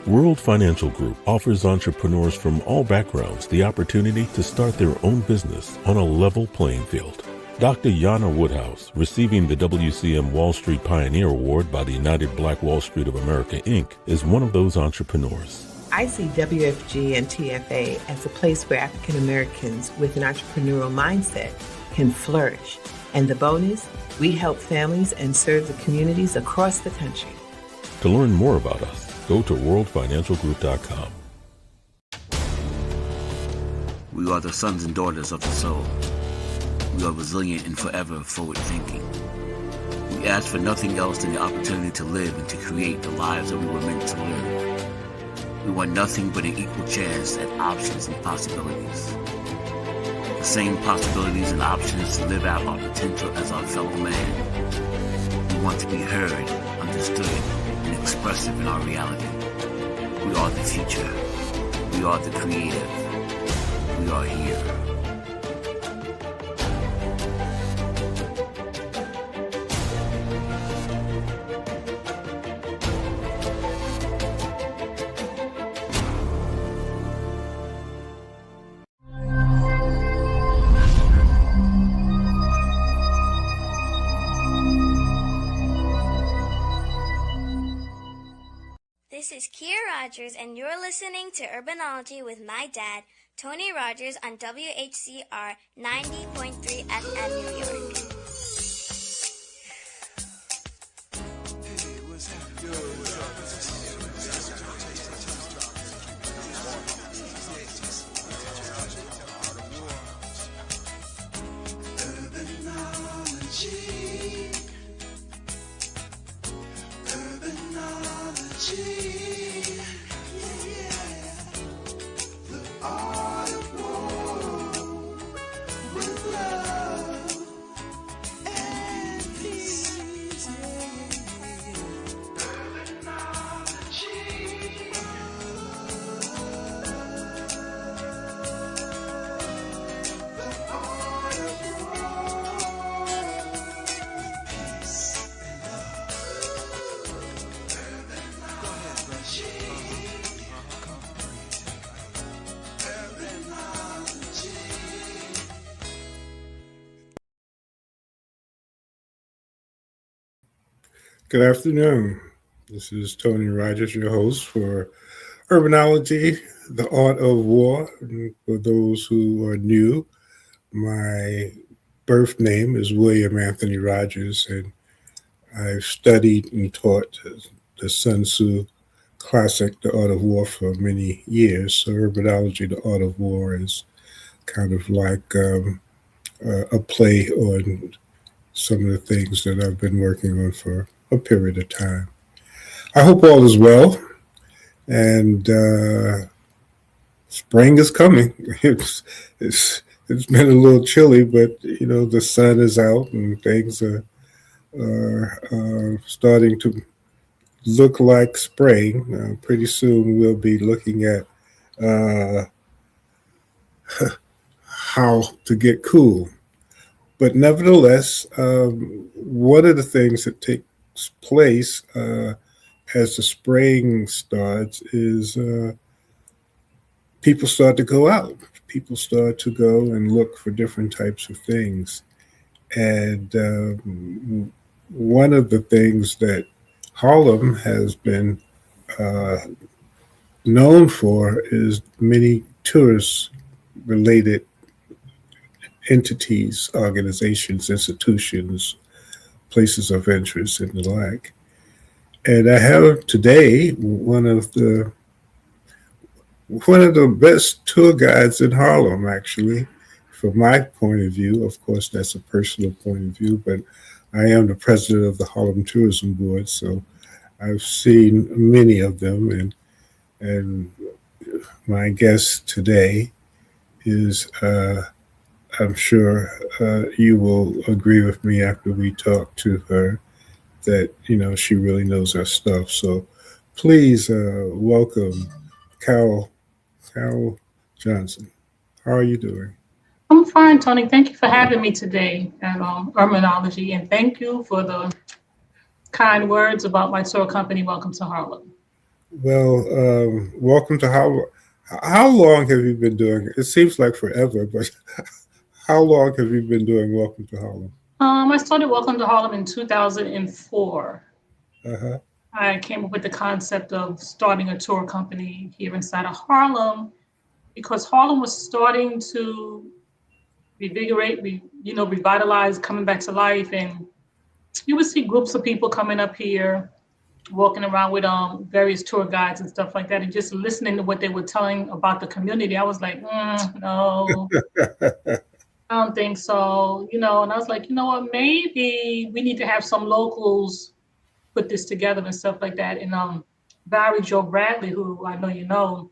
World Financial Group offers entrepreneurs from all backgrounds the opportunity to start their own business on a level playing field. Dr. Yana Woodhouse, receiving the WCM Wall Street Pioneer Award by the United Black Wall Street of America, Inc., is one of those entrepreneurs. I see WFG and TFA as a place where African Americans with an entrepreneurial mindset can flourish. And the bonus, we help families and serve the communities across the country. To learn more about us, go to worldfinancialgroup.com. We are the sons and daughters of the soul. We are resilient and forever forward-thinking. We ask for nothing else than the opportunity to live and to create the lives that we were meant to live. We want nothing but an equal chance at options and possibilities. The same possibilities and options to live out our potential as our fellow man. We want to be heard, understood, and expressive in our reality. We are the future. We are the creative. We are here. This is Kiera Rogers, and you're listening to Urbanology with my dad, Tony Rogers, on WHCR 90.3 FM New York. Good afternoon. This is Tony Rogers, your host for Urbanology, the Art of War. And for those who are new, my birth name is William Anthony Rogers, and I've studied and taught the Sun Tzu classic, The Art of War, for many years. So Urbanology, the Art of War is kind of like a play on some of the things that I've been working on for a period of time. I hope all is well, and spring is coming. It's been a little chilly, but the sun is out and things are starting to look like spring. Pretty soon we'll be looking at how to get cool. But nevertheless, one of the things that takes place as the spring starts is people start to go out. People start to go and look for different types of things. And one of the things that Harlem has been known for is many tourist-related entities, organizations, institutions, places of interest, and the like. And I have today one of the best tour guides in Harlem, actually, from my point of view. Of course, that's a personal point of view, but I am the president of the Harlem Tourism Board, so I've seen many of them, and my guest today is I'm sure you will agree with me after we talk to her that, she really knows her stuff. So please welcome Carol Johnson. How are you doing? I'm fine, Tony. Thank you for having me today at Urbanology, and thank you for the kind words about my tour company, Welcome to Harlem. Well, welcome to how. How long have you been doing it? It seems like forever, but how long have you been doing Welcome to Harlem? I started Welcome to Harlem in 2004. Uh huh. I came up with the concept of starting a tour company here inside of Harlem because Harlem was starting to revigorate, revitalize, coming back to life, and you would see groups of people coming up here, walking around with various tour guides and stuff like that, and just listening to what they were telling about the community. I was like, no, I don't think so, And I was like, you know what? Maybe we need to have some locals put this together and stuff like that. And Barry Joe Bradley, who I know you know,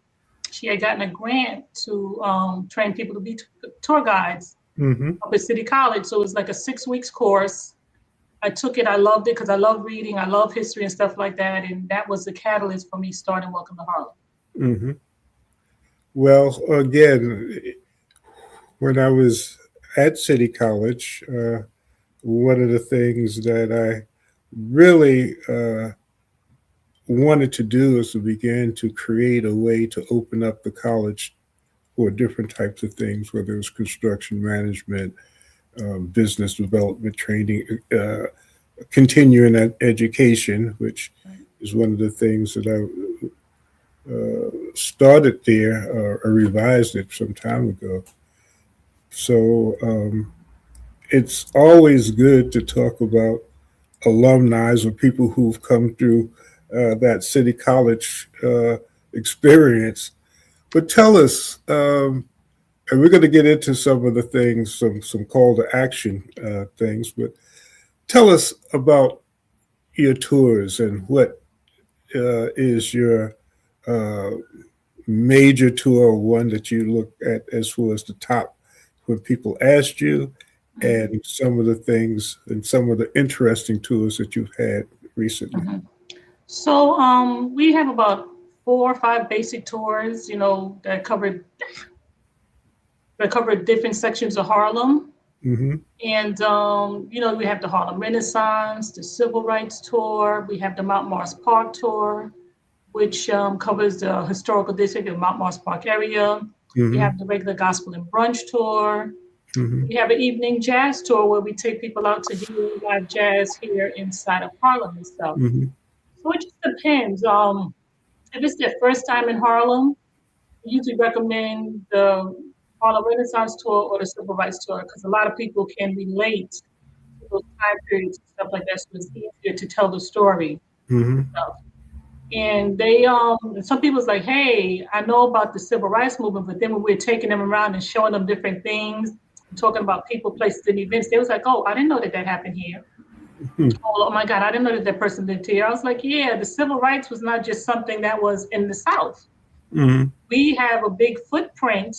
she had gotten a grant to train people to be tour guides Mm-hmm. up at City College. So it was like a 6 weeks course. I took it. I loved it because I love reading. I love history and stuff like that. And that was the catalyst for me starting Welcome to Harlem. Mm-hmm. Well, again, when I was at City College, one of the things that I really wanted to do is to begin to create a way to open up the college for different types of things, whether it was construction management, business development training, continuing education, which is one of the things that I started there or revised it some time ago. So it's always good to talk about alumni or people who've come through that city college experience. But tell us, and we're going to get into some of the things, some call to action things. But tell us about your tours and what is your uh, major tour, one that you look at as far as the top when people asked you, and some of the things and some of the interesting tours that you've had recently. Mhm. So we have about 4 or 5 basic tours, that covered different sections of Harlem. Mm-hmm. And we have the Harlem Renaissance, the Civil Rights Tour. We have the Mount Morris Park Tour, which covers the historical district of Mount Morris Park area. We Mm-hmm. have the regular Gospel and Brunch Tour. Mm-hmm. We have an evening jazz tour where we take people out to hear live jazz here inside of Harlem and stuff. Mm-hmm. So it just depends. If it's their first time in Harlem, we usually recommend the Harlem Renaissance tour or the Civil Rights tour because a lot of people can relate to those time periods and stuff like that. So it's easier to tell the story Mm-hmm. and stuff. And they some people's like, hey, I know about the civil rights movement, but then when we're taking them around and showing them different things, and talking about people, places, and events, they was like, oh, I didn't know that that happened here. Oh my God, I didn't know that that person lived here. I was like, yeah, the civil rights was not just something that was in the South. Mm-hmm. We have a big footprint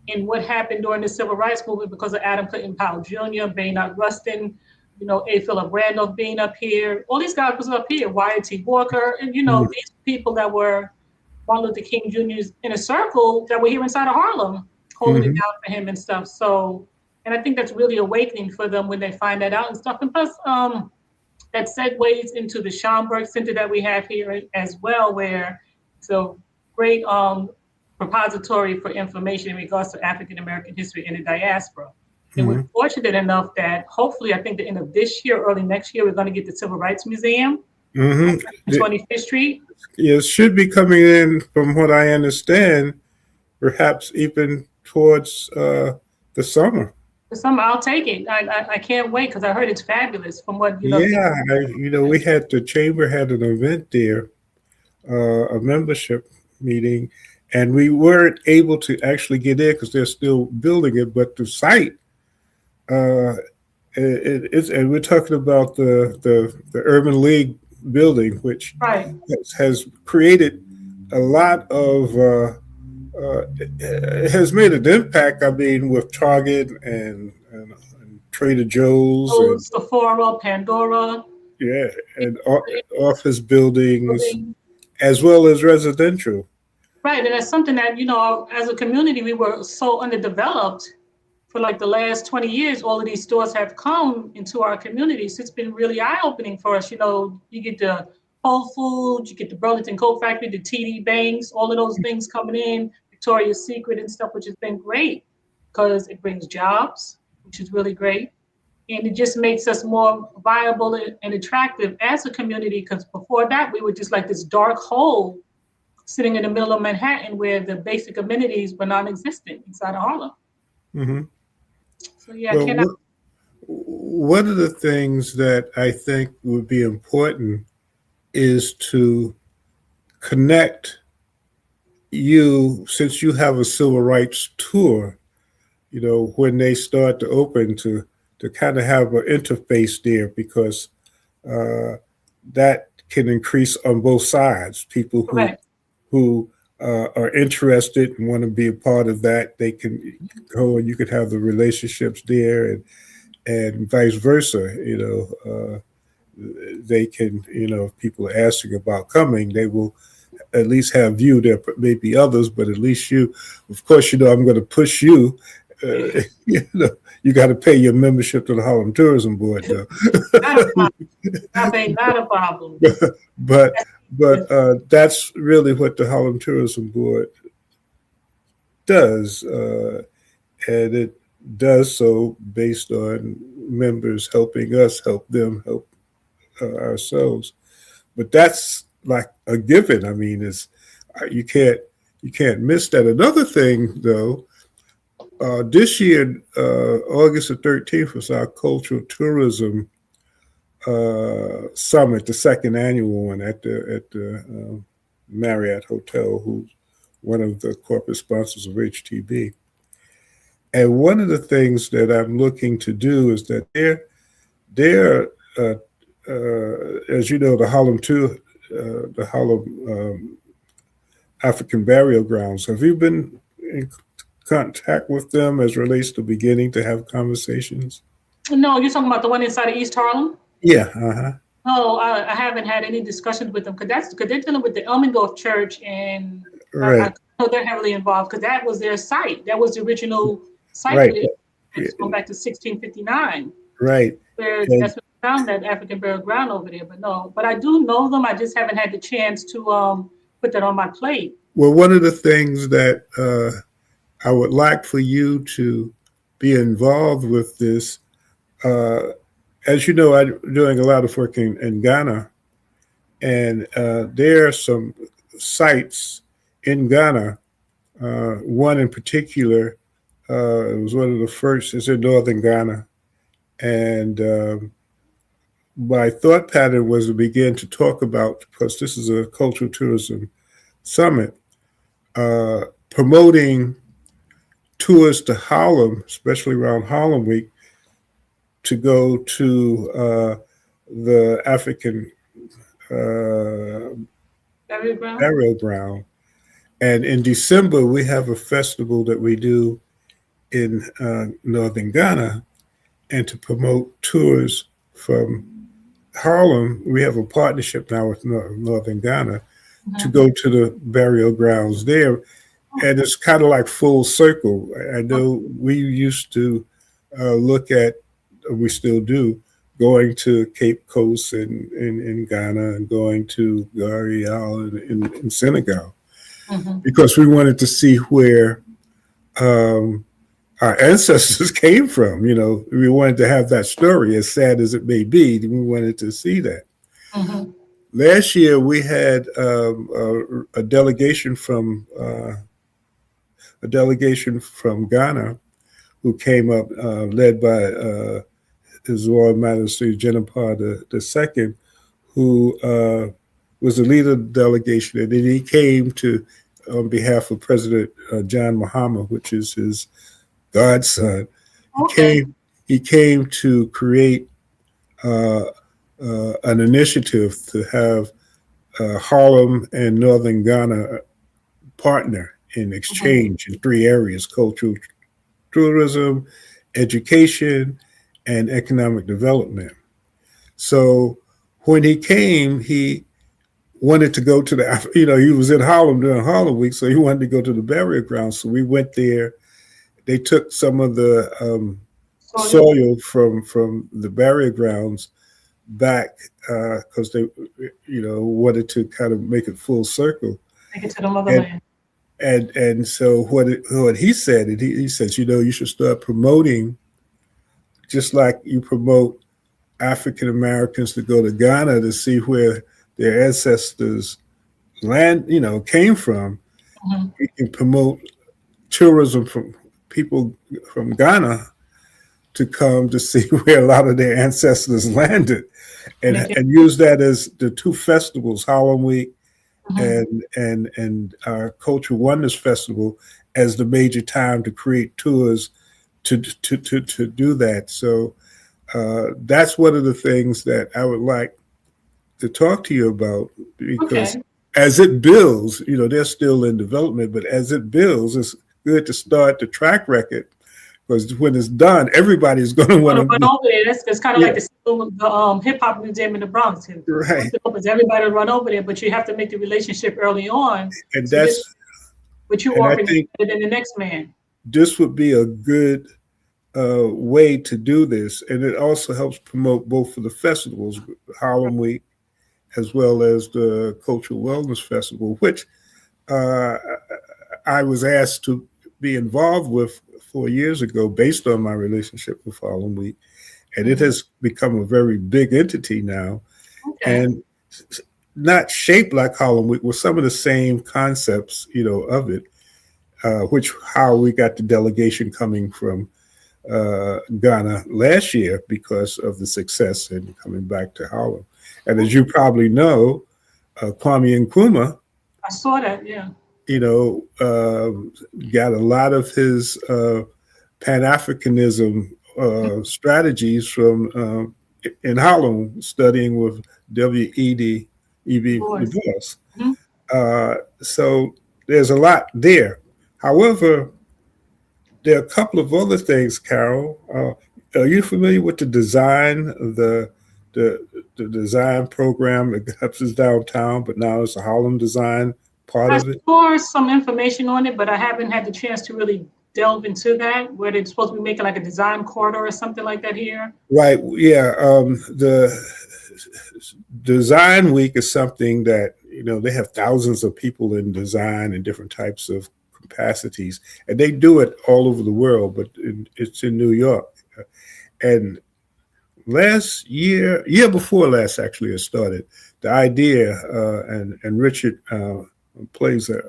in what happened during the civil rights movement because of Adam Clayton Powell Jr., Baynard Rustin, A. Philip Randolph being up here. All these guys was up here, Wyatt T. Walker, and these people that were Martin Luther King Jr.'s inner circle that were here inside of Harlem, holding it Mm-hmm. down for him and stuff. So, and I think that's really awakening for them when they find that out and stuff. And plus, that segues into the Schomburg Center that we have here as well, where it's a great repository for information in regards to African American history in the diaspora. And we're Mm-hmm. fortunate enough that hopefully, I think the end of this year, early next year, we're going to get the Civil Rights Museum Mm-hmm. on 25th Street. It should be coming in, from what I understand, perhaps even towards the summer. For some, I'll take it. I can't wait because I heard it's fabulous from what, Yeah, we had the chamber had an event there, a membership meeting, and we weren't able to actually get in because they're still building it. But the site, uh, it's and we're talking about the Urban League building, which right. has created a lot of. It has made an impact. I mean, with Target and Trader Joe's Oh, and Sephora, Pandora, yeah, and office buildings building. as well as residential. Right. And that's something that, as a community, we were so underdeveloped for like the last 20 years. All of these stores have come into our community. So it's been really eye opening for us. You get the Whole Foods, you get the Burlington Coat Factory, the TD Banks, all of those things coming in, Victoria's Secret and stuff, which has been great because it brings jobs, which is really great. And it just makes us more viable and attractive as a community, because before that, we were just like this dark hole sitting in the middle of Manhattan where the basic amenities were non-existent inside of Harlem. Mm-hmm. So yeah, I Well, cannot. one of the things that I think would be important is to connect you, since you have a civil rights tour, when they start to open, to kind of have an interface there, because uh, that can increase on both sides. People Correct. who are interested and want to be a part of that, they can go, and you could have the relationships there, and vice versa. They can, if people are asking about coming, they will at least have you. There may be others, but at least you. Of course, I'm going to push you. You got to pay your membership to the Harlem Tourism Board, though. Not a problem. Not a problem. but that's really what the Harlem Tourism Board does, and it does so based on members helping us help them help ourselves. But that's like a given. I mean, it's you can't miss that. Another thing, though, this year, August the 13th was our cultural tourism summit, the second annual one at the Marriott Hotel, who's one of the corporate sponsors of HTB. And one of the things that I'm looking to do is that they're as you know, the Harlem African Burial Grounds. Have you been in contact with them as relates to beginning to have conversations? No, you're talking about the one inside of East Harlem? Yeah. Uh-huh. No, I haven't had any discussions with them because they're dealing with the Elmendorf Church, and Right. I know they're heavily involved because that was their site. That was the original site. Right. It's going back to 1659. Right. Where And that's when we found that African burial ground over there. But I do know them. I just haven't had the chance to put that on my plate. well, one of the things that I would like for you to be involved with this, as you know, I'm doing a lot of work in Ghana, and there are some sites in Ghana. One in particular, it was one of the first. It's in northern Ghana, and my thought pattern was to begin to talk about, because this is a cultural tourism summit, promoting tours to Harlem, especially around Harlem Week, to go to the African burial ground. And in December, we have a festival that we do in northern Ghana. And to promote tours from Harlem, we have a partnership now with northern Ghana to go to the burial grounds there. And it's kind of like full circle. I know we used to look at, we still do, going to Cape Coast in Ghana and going to Garial in Senegal, because we wanted to see where our ancestors came from. We wanted to have that story, as sad as it may be. We wanted to see that. Last year, we had a delegation from Ghana who came up, led by His Royal Majesty Jennifer II, who was the leader of the delegation, and then he came on behalf of President John Mahama, which is his godson. He came to create an initiative to have Harlem and Northern Ghana partner in exchange in three areas: cultural tourism, education, and economic development. So when he came, he wanted to go to he was in Harlem during Harlem Week, so he wanted to go to the burial ground. So we went there. They took some of the soil from the burial grounds, back because they, wanted to kind of make it full circle. Take it to the And motherland. and so what he said, and he says, you should start promoting just like you promote African Americans to go to Ghana to see where their ancestors land, came from. Mhm. We can promote tourism from people from Ghana to come to see where a lot of their ancestors landed, And and they can, and use that as the two festivals, Harlem Week mhm. and our Cultural Oneness Festival, as the major time to create tours to do that. So that's one of the things that I would like to talk to you about, because Okay. as it builds, they're still in development, but as it builds, it's good to start the track record, because when it's done, everybody's going to want Want to to run be, over there. That's kind of yeah, like the hip hop museum in the Bronx. Once right. it opens, everybody will run over there, but you have to make the relationship early on. And So this, that's, what you and I offering is think better than the next man. this would be a good way to do this. And it also helps promote both for the festivals, Harlem Week, as well as the Cultural Wellness Festival, which uh, I was asked to be involved with 4 years ago based on my relationship with Harlem Week. And it Mhm. has become a very big entity now, Okay. and not shaped like Harlem Week, with some of the same concepts, of it, which how we got the delegation coming from Ghana last year because of the success in coming back to Harlem. And as you probably know, Kwame Nkrumah, I saw that. Yeah. you know, uh, got a lot of his Pan Africanism Mhm. strategies from in Harlem, studying with W.E.D. Of E.B. Du course. Bois. Mhm. So there's a lot there. However, there are a couple of other things, Carol. Are you familiar with the the design program that happens downtown, but now it's a Harlem design part I of it? saw some information on it, but I haven't had the chance to really delve into that. Where they're supposed to be making like a design corridor or something like that here. Right. Yeah. The design week is something that they have thousands of people in design and different types of capacities, and they do it all over the world. But it's in New York, and last year before last, actually, it started. The idea, and Richard plays a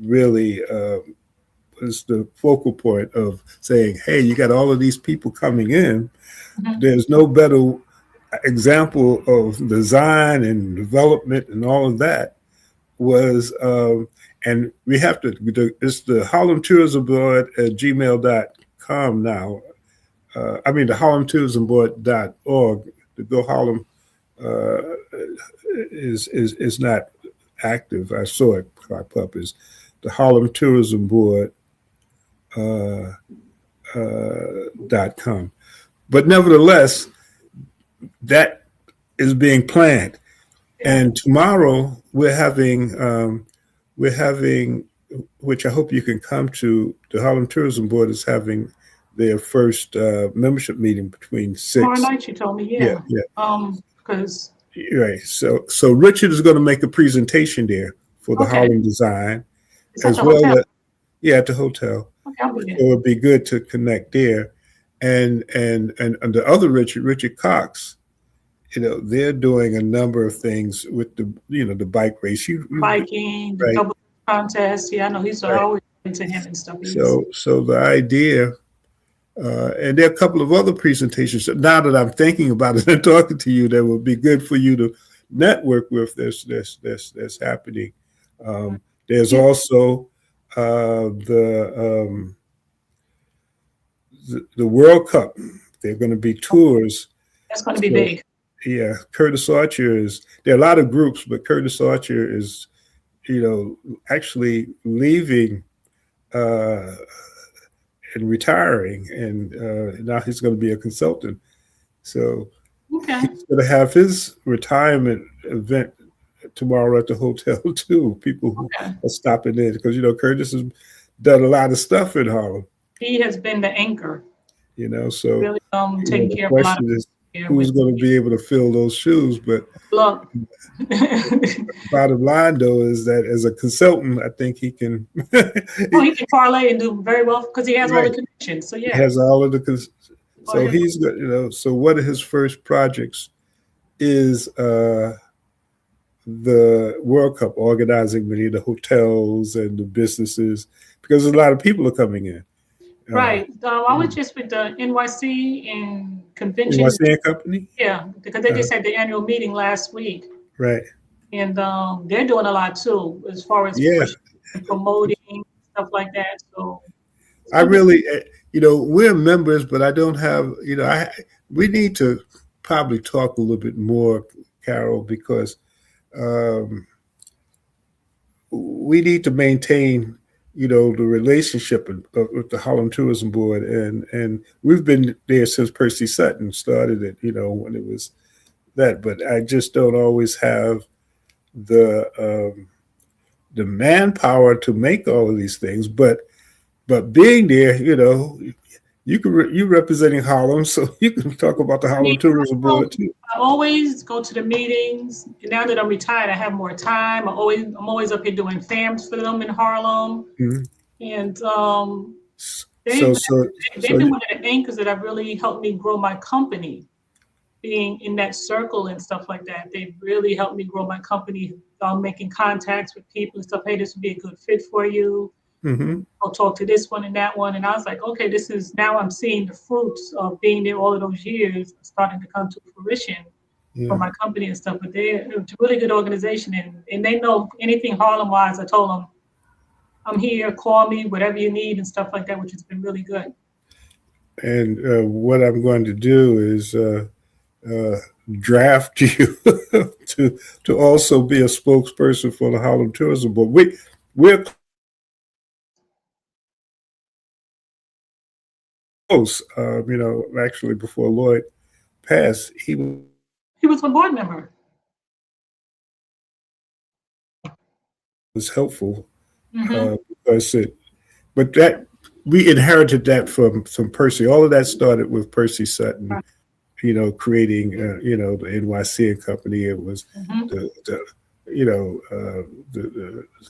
really was the focal point of saying, "Hey, you got all of these people coming in. Mhm. There's no better example of design and development and all of that was, and we have to, it's the Harlem Tourism Board at gmail.com now. I mean, the Harlem Tourism Board.org. The Go Harlem uh, is not active. I saw it pop up as the Harlem Tourism Board uh, .com. But nevertheless, that is being planned. Yeah. And tomorrow we're having, which I hope you can come to. The Harlem Tourism Board is having their first membership meeting between Tomorrow six. night, you told me. Yeah, Yeah. yeah, Because right. So Richard is going to make a presentation there for the okay, Harlem design, it's at as the well hotel. as, yeah, at the hotel. Okay, I'll be there. So it'd be good to connect there, and the other Richard Cox. They're doing a number of things with the bike race. You Biking, the right, double contest. Yeah, I know he's right. always into him and stuff. He's So the idea, and there are a couple of other presentations. Now that I'm thinking about it and talking to you, that would be good for you to network with. That's happening. There's yeah, also the World Cup. There are going to be tours. that's going to be So big. yeah, Curtis Archer is. There are a lot of groups, but Curtis Archer is, actually leaving uh, and retiring, and now he's going to be a consultant. So Okay, he's going to have his retirement event tomorrow at the hotel too. People who okay. are stopping in, because Curtis has done a lot of stuff in Harlem. He has been the anchor, So really taking the care of a lot of question is, Yeah, who's with going to be able to fill those shoes. But luck. bottom line, though, is that as a consultant, I think he can. Oh, he can parlay and do very well because he has all the Right. connections. So He yeah, has all of the. go So ahead. he's got, So one of his first projects is the World Cup, organizing many of the hotels and the businesses because a lot of people are coming in. Right. I was just with the NYC and convention. NYC and Company, Yeah, because they uh, just had the annual meeting last week, right? and they're doing a lot too as far as Yeah, pushing and promoting stuff like that. So it's I good to really, we're members, but I don't have, we need to probably talk a little bit more, Carol, because um, we need to maintain, the relationship with the Harlem Tourism Board, and we've been there since Percy Sutton started it, when it was that, but I just don't always have the the manpower to make all of these things, but being there, you representing Harlem, so you can talk about the Yeah, Harlem Tourism Board too. I always go to the meetings. And now that I'm retired, I have more time. I'm always up here doing FAMs for them in Harlem, Mhm. and So, they've so, they've so, been one of the anchors that have really helped me grow my company. Being in that circle and stuff like that, they've really helped me grow my company. Making contacts with people and stuff. Hey, this would be a good fit for you. hmm I'll talk to this one and that one. And I was like, okay, this is now I'm seeing the fruits of being there all of those years starting to come to fruition for yeah, my company and stuff. But it's a really good organization, and they know anything Harlem wise. I told them I'm here, call me, whatever you need and stuff like that, which has been really good. and what I'm going to do is uh, draft you to also be a spokesperson for the Harlem Tourism Board. We're close. Actually, before Lloyd passed, he He was a board member. was helpful Hmm. because but that we inherited that from Percy. All of that started with Percy Sutton, creating the NYC and Company. It was Hmm. the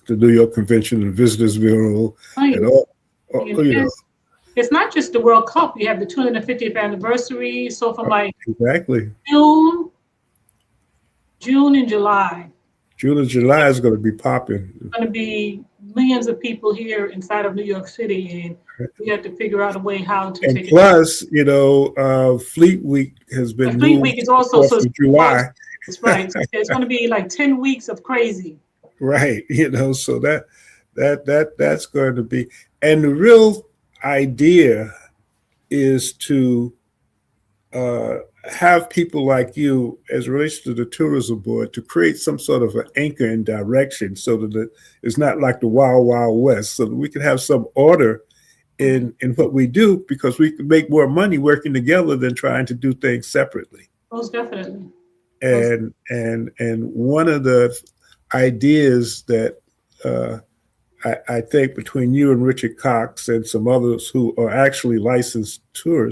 the New York Convention and Visitors Bureau Right. and all, And it's not just the World Cup. You have the 250th anniversary. So from like exactly. June, June and July, June and July is going to be popping, going to be millions of people here inside of New York City, and we have to figure out a way how to and take it. plus, Fleet Week has The been Fleet moved Week is to the also so 4th of July. it's right. So it's going to be like 10 weeks of crazy. Right, so that's going to be, and the real idea is to have people like you, as it relates to the tourism board, to create some sort of an anchor and direction, so that it's not like the wild wild west, so that we can have some order in what we do, because we can make more money working together than trying to do things separately. Most definitely. And one of the ideas that I think between you and Richard Cox and some others who are actually licensed tour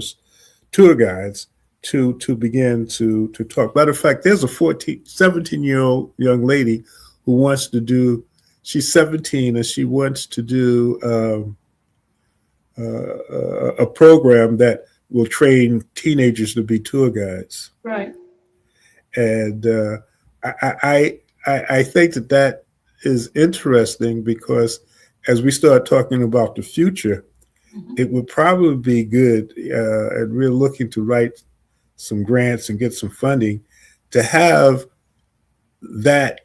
guides, to begin to talk. Matter of fact, there's a 17-year-old young lady who wants to do. She's 17 and she wants to do a program that will train teenagers to be tour guides. Right. And I think that is interesting, because as we start talking about the future, it would probably be good, and we're looking to write some grants and get some funding to have that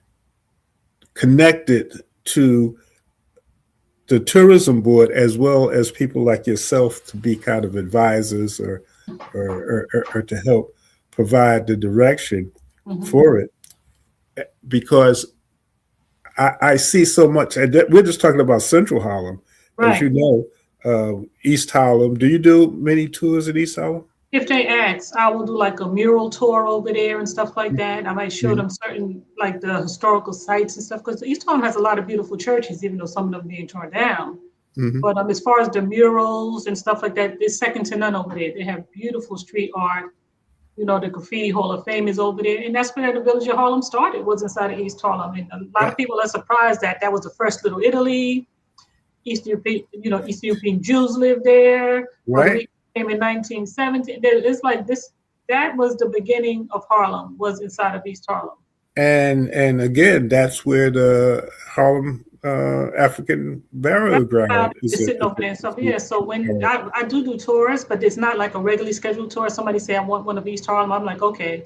connected to the tourism board, as well as people like yourself to be kind of advisors, or to help provide the direction for it, because I see so much. And we're just talking about Central Harlem, as Right. you know. East Harlem. Do you do many tours in East Harlem? If they ask, I will do like a mural tour over there and stuff like that. I might show them certain like the historical sites and stuff, because East Harlem has a lot of beautiful churches, even though some of them being torn down. Mm-hmm. But as far as the murals and stuff like that, it's second to none over there. They have beautiful street art. The Graffiti Hall of Fame is over there, and that's where the Village of Harlem started. Was inside of East Harlem, and a lot of people are surprised that that was the first Little Italy. East European Jews lived there. Puerto Right. Rico came in 1970. It's like this. That was the beginning of Harlem. Was inside of East Harlem. And again, that's where the Harlem African burial ground It's sitting over there and stuff. Yeah. So when I do tours, but it's not like a regularly scheduled tour. Somebody say I want one of East Harlem. I'm like, okay,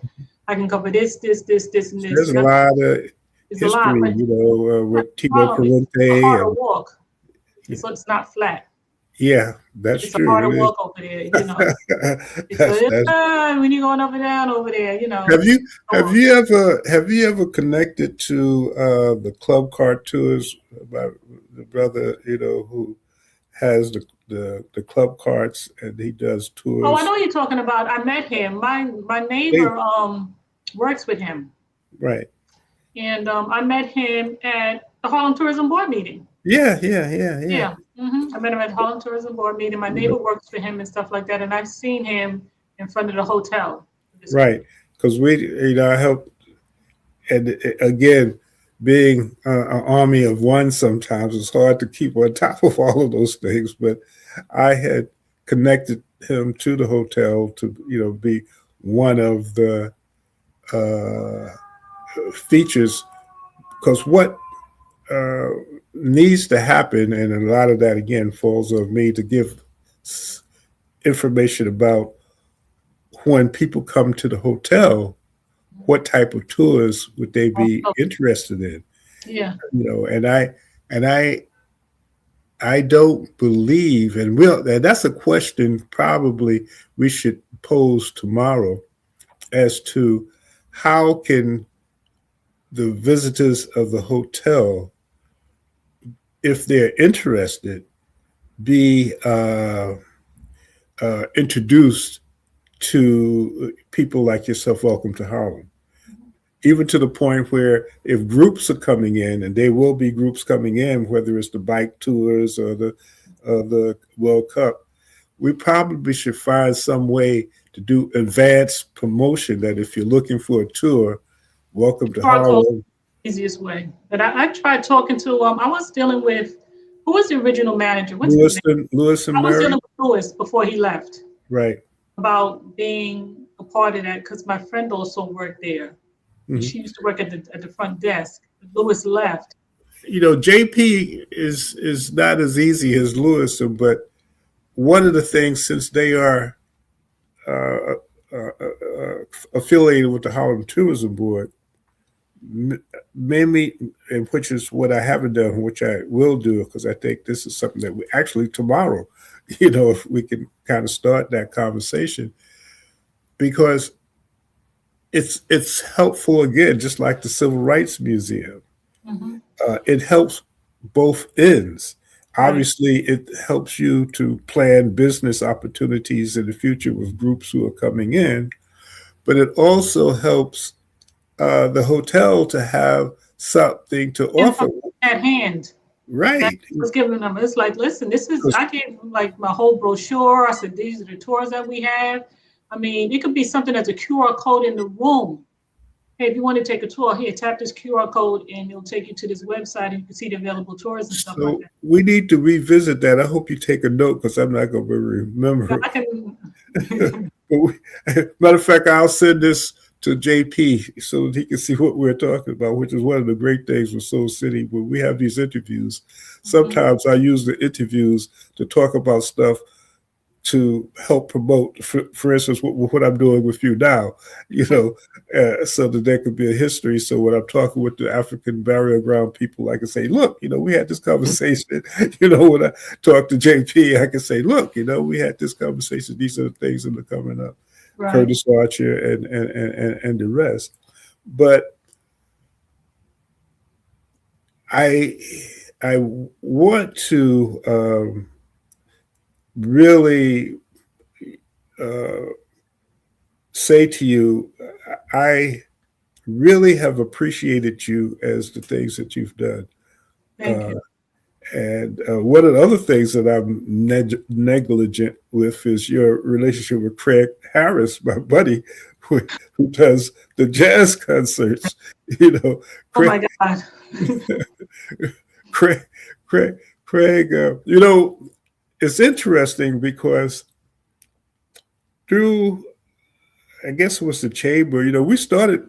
I can cover this, and this. There's a lot of It's a lot, history, but with Tito Harlem is a Corrente, harder and walk. So it's not flat. yeah, that's It's a true. harder It is. walk over there. It's That's when you're going up and down over there. Have you Oh, have you ever connected to the club car tours about the brother, who has the club carts, and he does I tours? know you're talking about. I met him. My They- neighbor works with him, right. and I met him at the Harlem Tourism Board meeting. Yeah. Yeah. I met him at Harlem Tourism Board meeting. My neighbor works for him and stuff like that, and I've seen him in front of the hotel. Right. Because I help, and again, being an army of one, sometimes it's hard to keep on top of all of those things. But I had connected him to the hotel to, be one of the features. Because what needs to happen, and a lot of that again falls on me to give information about when people come to the hotel, what type of tours would they be interested in? Yeah. And I don't believe, and that's a question probably we should pose tomorrow, as to how can the visitors of the hotel, if they're interested, be introduced to people like yourself. Welcome to Harlem. Even to the point where if groups are coming in, and there will be groups coming in, whether it's the bike tours or the World Cup, we probably should find some way to do advanced promotion that if you're looking for a tour, welcome to Harlem. Easiest way. But I tried talking to I was dealing with who was the original manager? What's his name? Lewis and I was Murray. dealing with Lewis before he left Right. about being a part of that because my friend also worked there. Mhm. She used to work at the front desk. Lewis left. JP is not as easy as Lewis, but one of the things, since they are affiliated with the Harlem Tourism Board, maybe, and which is what I haven't done, which I will do, because I think this is something that we actually tomorrow, if we can kind of start that conversation, because it's helpful, again, just like the Civil Rights Museum. Mm-hmm. It helps both ends. Right. Obviously, it helps you to plan business opportunities in the future with groups who are coming in, but it also helps the hotel to have something to offer. At hand. Right. I was giving them. It's like, listen, I gave them like my whole brochure. I said, these are the tours that we have. I mean, it could be something that's a QR code in the room. Hey, if you want to take a tour, here, tap this QR code and it'll take you to this website and you can see the available tours and stuff like that. We need to revisit that. I hope you take a note, because I'm not going to remember. I can. Matter of fact, I'll send this to JP so that he can see what we're talking about, which is one of the great things with Soul City. When we have these interviews, sometimes I use the interviews to talk about stuff to help promote, for instance, what I'm doing with you now, so that there could be a history. So when I'm talking with the African burial ground people, I can say, look, we had this conversation. When I talk to JP, I can say, look, we had this conversation. These are the things that are coming up. Right. Curtis Archer and the rest. But I want to really say to you, I really have appreciated you as the things that you've done. Thank you. And one of the other things that I'm negligent with is your relationship with Craig Harris, my buddy, who does the jazz concerts. You know, Oh my Craig, God. Craig, Craig. You know, it's interesting because through, I guess it was the chamber. You know, we started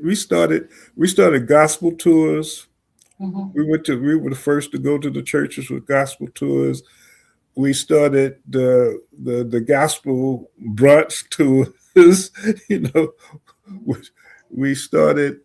gospel tours. Mhm. We were the first to go to the churches with gospel tours. We started the gospel brunch tours. You know, we, we started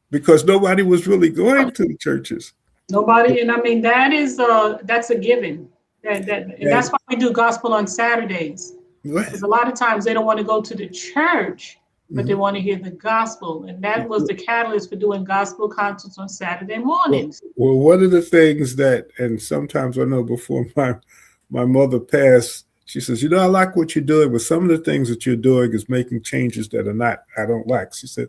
because nobody was really going to the churches. Nobody, and I mean that's a given. And that's And why we do gospel on Saturdays. Because a lot of times they don't want to go to the church, but they Mhm. want to hear the gospel. And that was the catalyst for doing gospel concerts on Saturday mornings. Well, one of the things that, and sometimes I know before my mother passed, she says, you know, I like what you're doing, but some of the things that you're doing is making changes that are not, I don't like. She said,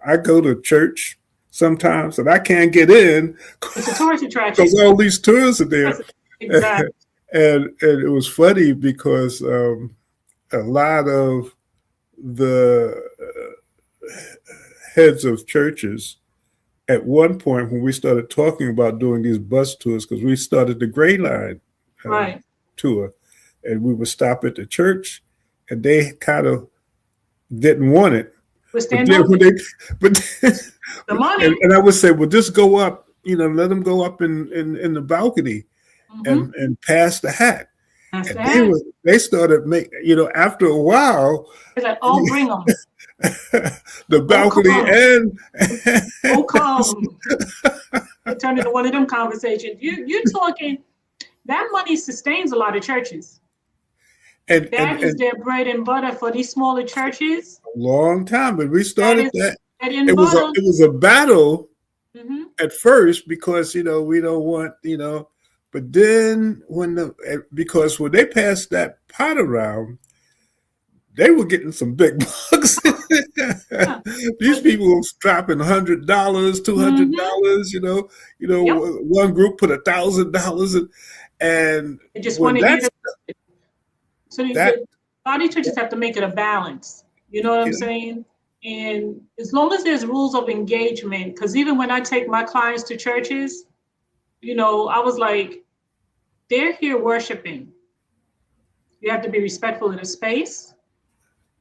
I go to church sometimes and I can't get in It's a tourist because attraction. all these tours are there. Exactly. And it was funny because a lot of the heads of churches at one point when we started talking about doing these bus tours, because we started the Gray Line uh, Right. tour, and we would stop at the church, and they kind of didn't want it. We're But then when standoffish. they, but, The and, money. and I would say, well, just go up, you know, let them go up in the balcony Mm-hmm. and pass the hat. That's And that. they started make, you know, after a while, It's like, oh, bring them. the Oh, balcony come. Oh, and come. It turned into one of them conversations. You're talking, that money sustains a lot of churches. That is and their bread and butter for these smaller churches. a long time, but we That started is that. bread and butter. It was a battle Hmm. at first because you know we don't want but then because when they passed that pot around, they were getting some big bucks. Yeah. These people was dropping $100, Hmm. $200. Yep. One group put $1,000 in, and They just when want to hear that's the. So that, a lot of churches have to make it a balance. You know what I'm you know, saying? And as long as there's rules of engagement, because even when I take my clients to churches, I was like, they're here worshiping. You have to be respectful of the space.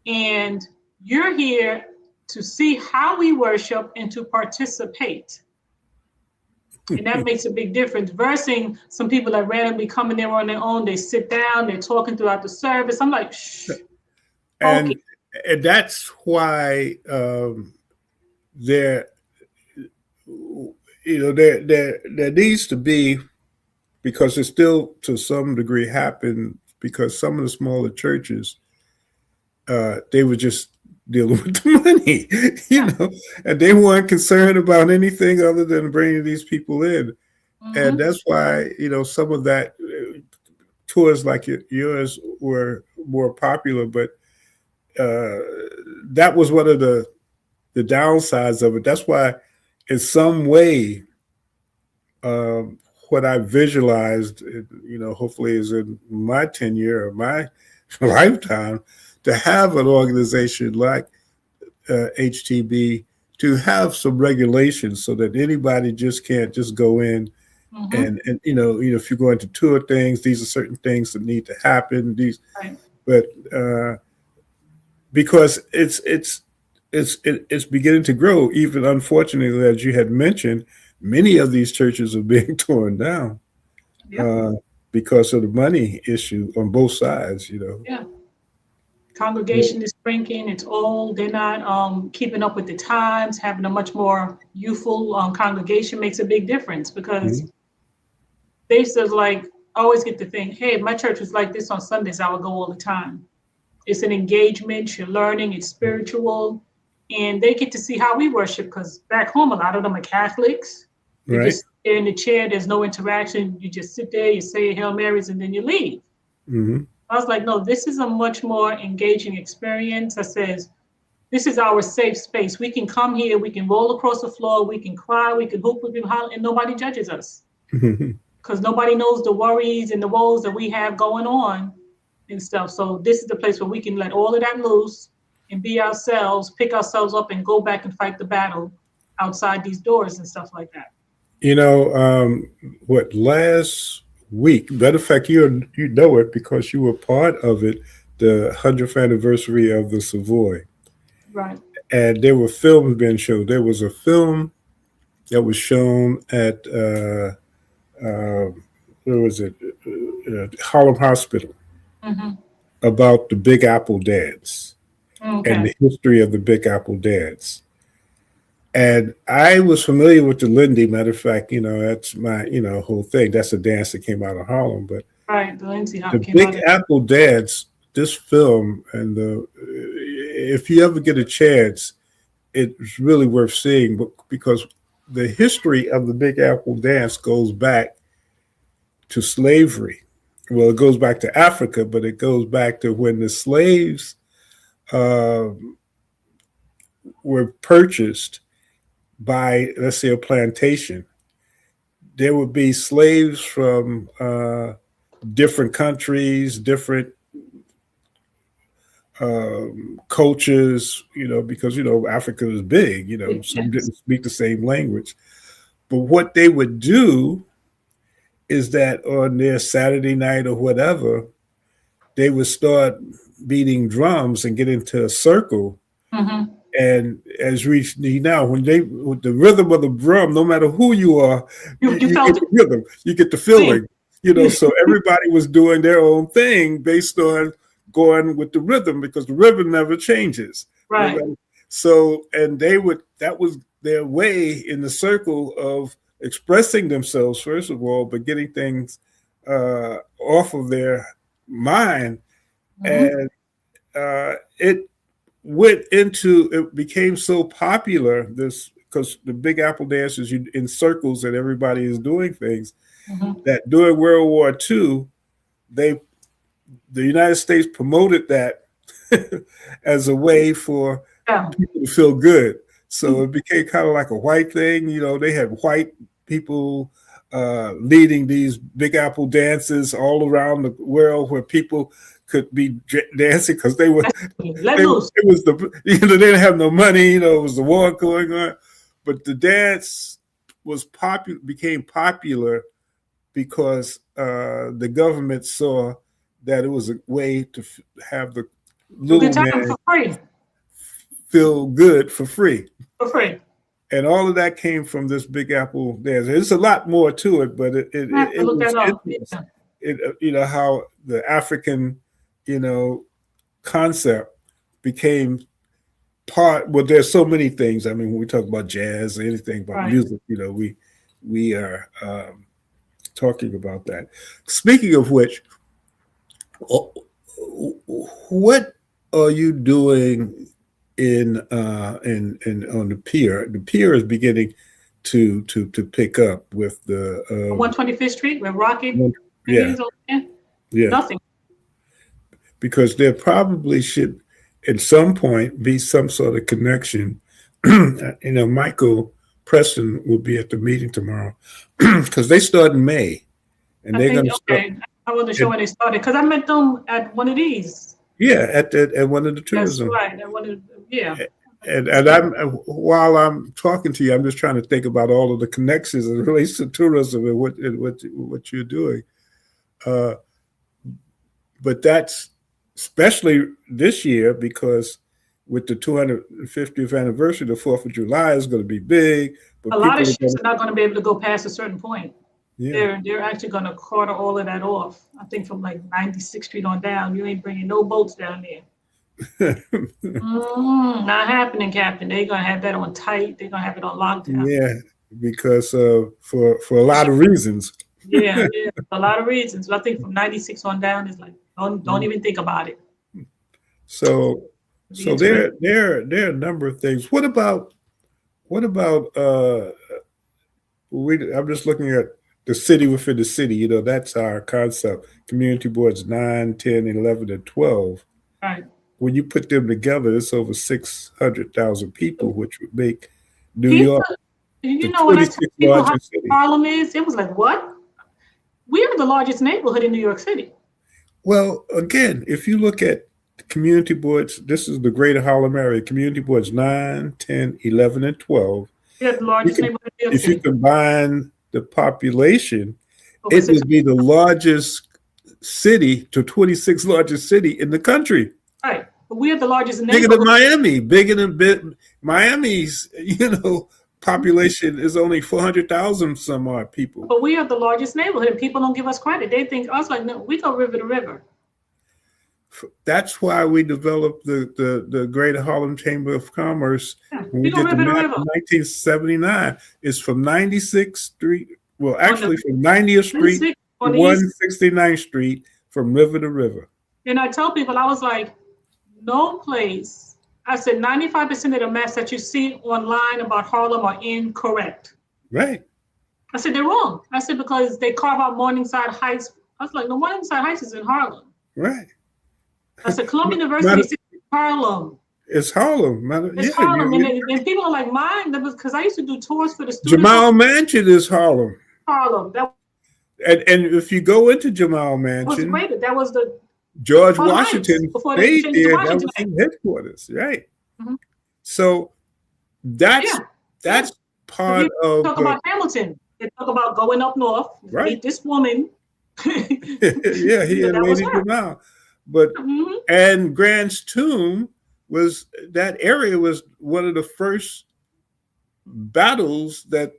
And you're here to see how we worship and to participate. And that makes a big difference versus some people that randomly come in there on their own. They sit down, they're talking throughout the service. I'm like, shh, focus. and and that's why there there needs to be, because it still to some degree happened because some of the smaller churches they were just dealing with the money, Yeah. and they weren't concerned about anything other than bringing these people in. And Mm-hmm. that's why some of that tours like yours were more popular, but uh, that was one of the downsides of it. That's why in some way um, what I visualized, hopefully is in my tenure or my lifetime, to have an organization like HTB to have some regulations so that anybody just can't just go in Mm-hmm. and if you're going to tour things, these are certain things that need to happen. Right. But because it's beginning to grow. Even unfortunately, as you had mentioned, many of these churches are being torn down Yeah. uh, because of the money issue on both sides. Yeah. Congregation is shrinking, it's old, they're not keeping up with the times. Having a much more youthful congregation makes a big difference because Mhm. they says like, I always get to think, hey, if my church was like this on Sundays, I would go all the time. It's an engagement, you're learning, it's spiritual, and they get to see how we worship because back home, a lot of them are Catholics. They Right. just sit in the chair, there's no interaction. You just sit there, you say your Hail Marys, and then you leave. Hmm. I was like, no, this is a much more engaging experience. I says, this is our safe space. We can come here, we can roll across the floor, we can cry, we can hoop, we can holler, and nobody judges us because nobody knows the worries and the woes that we have going on and stuff. So this is the place where we can let all of that loose and be ourselves, pick ourselves up and go back and fight the battle outside these doors and stuff like that. You know, what last week, matter of fact, you know it because you were part of it, the 100th anniversary of the Savoy. Right. And there were films being shown. There was a film that was shown at, where was it? Harlem Hospital Mm-hmm. about the Big Apple dance and Okay. the history of the Big Apple dance. And I was familiar with the Lindy. Matter of fact, that's my, whole thing. That's a dance that came out of Harlem. But Right. The Lindsay the Hop came Big out of Apple dance, this film, and if you ever get a chance, it's really worth seeing because the history of the Big Apple dance goes back to slavery. Well, it goes back to Africa, but it goes back to when the slaves uh, were purchased by, let's say, a plantation. There would be slaves from different countries, different cultures, because, Africa is big, some yes. didn't speak the same language. But what they would do is that on their Saturday night or whatever, they would start beating drums and get into a circle. Mm-hmm. And as we see now, with the rhythm of the drum, no matter who you are, You you felt get the rhythm, you get the feeling, so everybody was doing their own thing based on going with the rhythm because the rhythm never changes. right. So, and that was their way in the circle of expressing themselves, first of all, but getting things off of their mind. Mm-hmm. And it became so popular, this, because the Big Apple dance is in circles and everybody is doing things, Mm-hmm. that during World War II, the United States promoted that as a way for Yeah. people to feel good. So it became kind of like a white thing. They had white people leading these Big Apple dances all around the world where people could be dancing because they were Let loose. it was they didn't have no money. It was the war going on, but the dance became popular because the government saw that it was a way to have the little man for free. feel good for free. For free. And all of that came from this Big Apple dance. There's a lot more to it, but it Look was that up. interesting. Yeah. How the African, concept became part. Well, there's so many things. I mean, when we talk about jazz or anything about Right. music, we are talking about that. Speaking of which, what are you doing in on the pier? The pier is beginning to pick up with the 125th Street with Rocket. yeah, yeah, Nothing. because there probably should at some point be some sort of connection. Michael Preston will be at the meeting tomorrow because they start in May, and they're going to start. I wasn't sure when they started because I met them at one of these. Yeah, at one of the tourism. That's right. At one of And I'm while I'm talking to you, I'm just trying to think about all of the connections as it relates to tourism and what you're doing. But that's especially this year because with the 250th anniversary, the 4th of July is going to be big. But a lot of ships are not going to be able to go past a certain point. Yeah. They're actually going to quarter all of that off. I think from like 96th Street on down, you ain't bringing no boats down there. Not happening, Captain. They're going to have that on tight. They're going to have it on lockdown. Yeah, because for a lot of reasons. Yeah, a lot of reasons. But I think from 96 on down is like, don't even think about it. So there are a number of things. What about I'm just looking at the city within the city. That's our concept. Community boards 9, 10, 11, and 12. Right. When you put them together, it's over 600,000 people, which would make New York. When I tell people how Harlem is, it was like, what? We're the largest neighborhood in New York City. Well, again, if you look at community boards, this is the greater Harlem area, community boards 9, 10, 11, and 12. We have the largest neighborhood in New York If you City. combine the population, Over it six. would be the largest city to 26th largest city in the country. Right. But we are the largest Bigger than neighborhood. Miami, bigger than Miami's, population is only 400,000 some odd people. But we are the largest neighborhood, and people don't give us credit. They think us like, no, we go river to river. That's why we developed the Greater Harlem Chamber of Commerce. Yeah, When we we go did the river to map river. in 1979, it's from 96th Street, well, actually from 90th Street to On the east. 169th Street, from river to river. And I tell people, I was like, no place. I said 95% of the maps that you see online about Harlem are incorrect. Right, I said, they're wrong. I said, because they carve out Morningside Heights. I was like, no, Morningside Heights is in Harlem. right. I said, Columbia University is in Harlem. It's Harlem. It's Harlem. And people are like, mine, because I used to do tours for the students. Jamal Mansion is Harlem. Harlem. That And if you go into Jamal was Mansion, great. That was the George Harlem Washington Heights, before they stayed changed to there. That was Washington. his headquarters, right? Mhm. So that's part of talk the, about Hamilton. They talk about going up north, Right. meet this woman. yeah, he and That was Lady her. Jamal. But Mhm. and Grant's tomb was, that area was one of the first battles that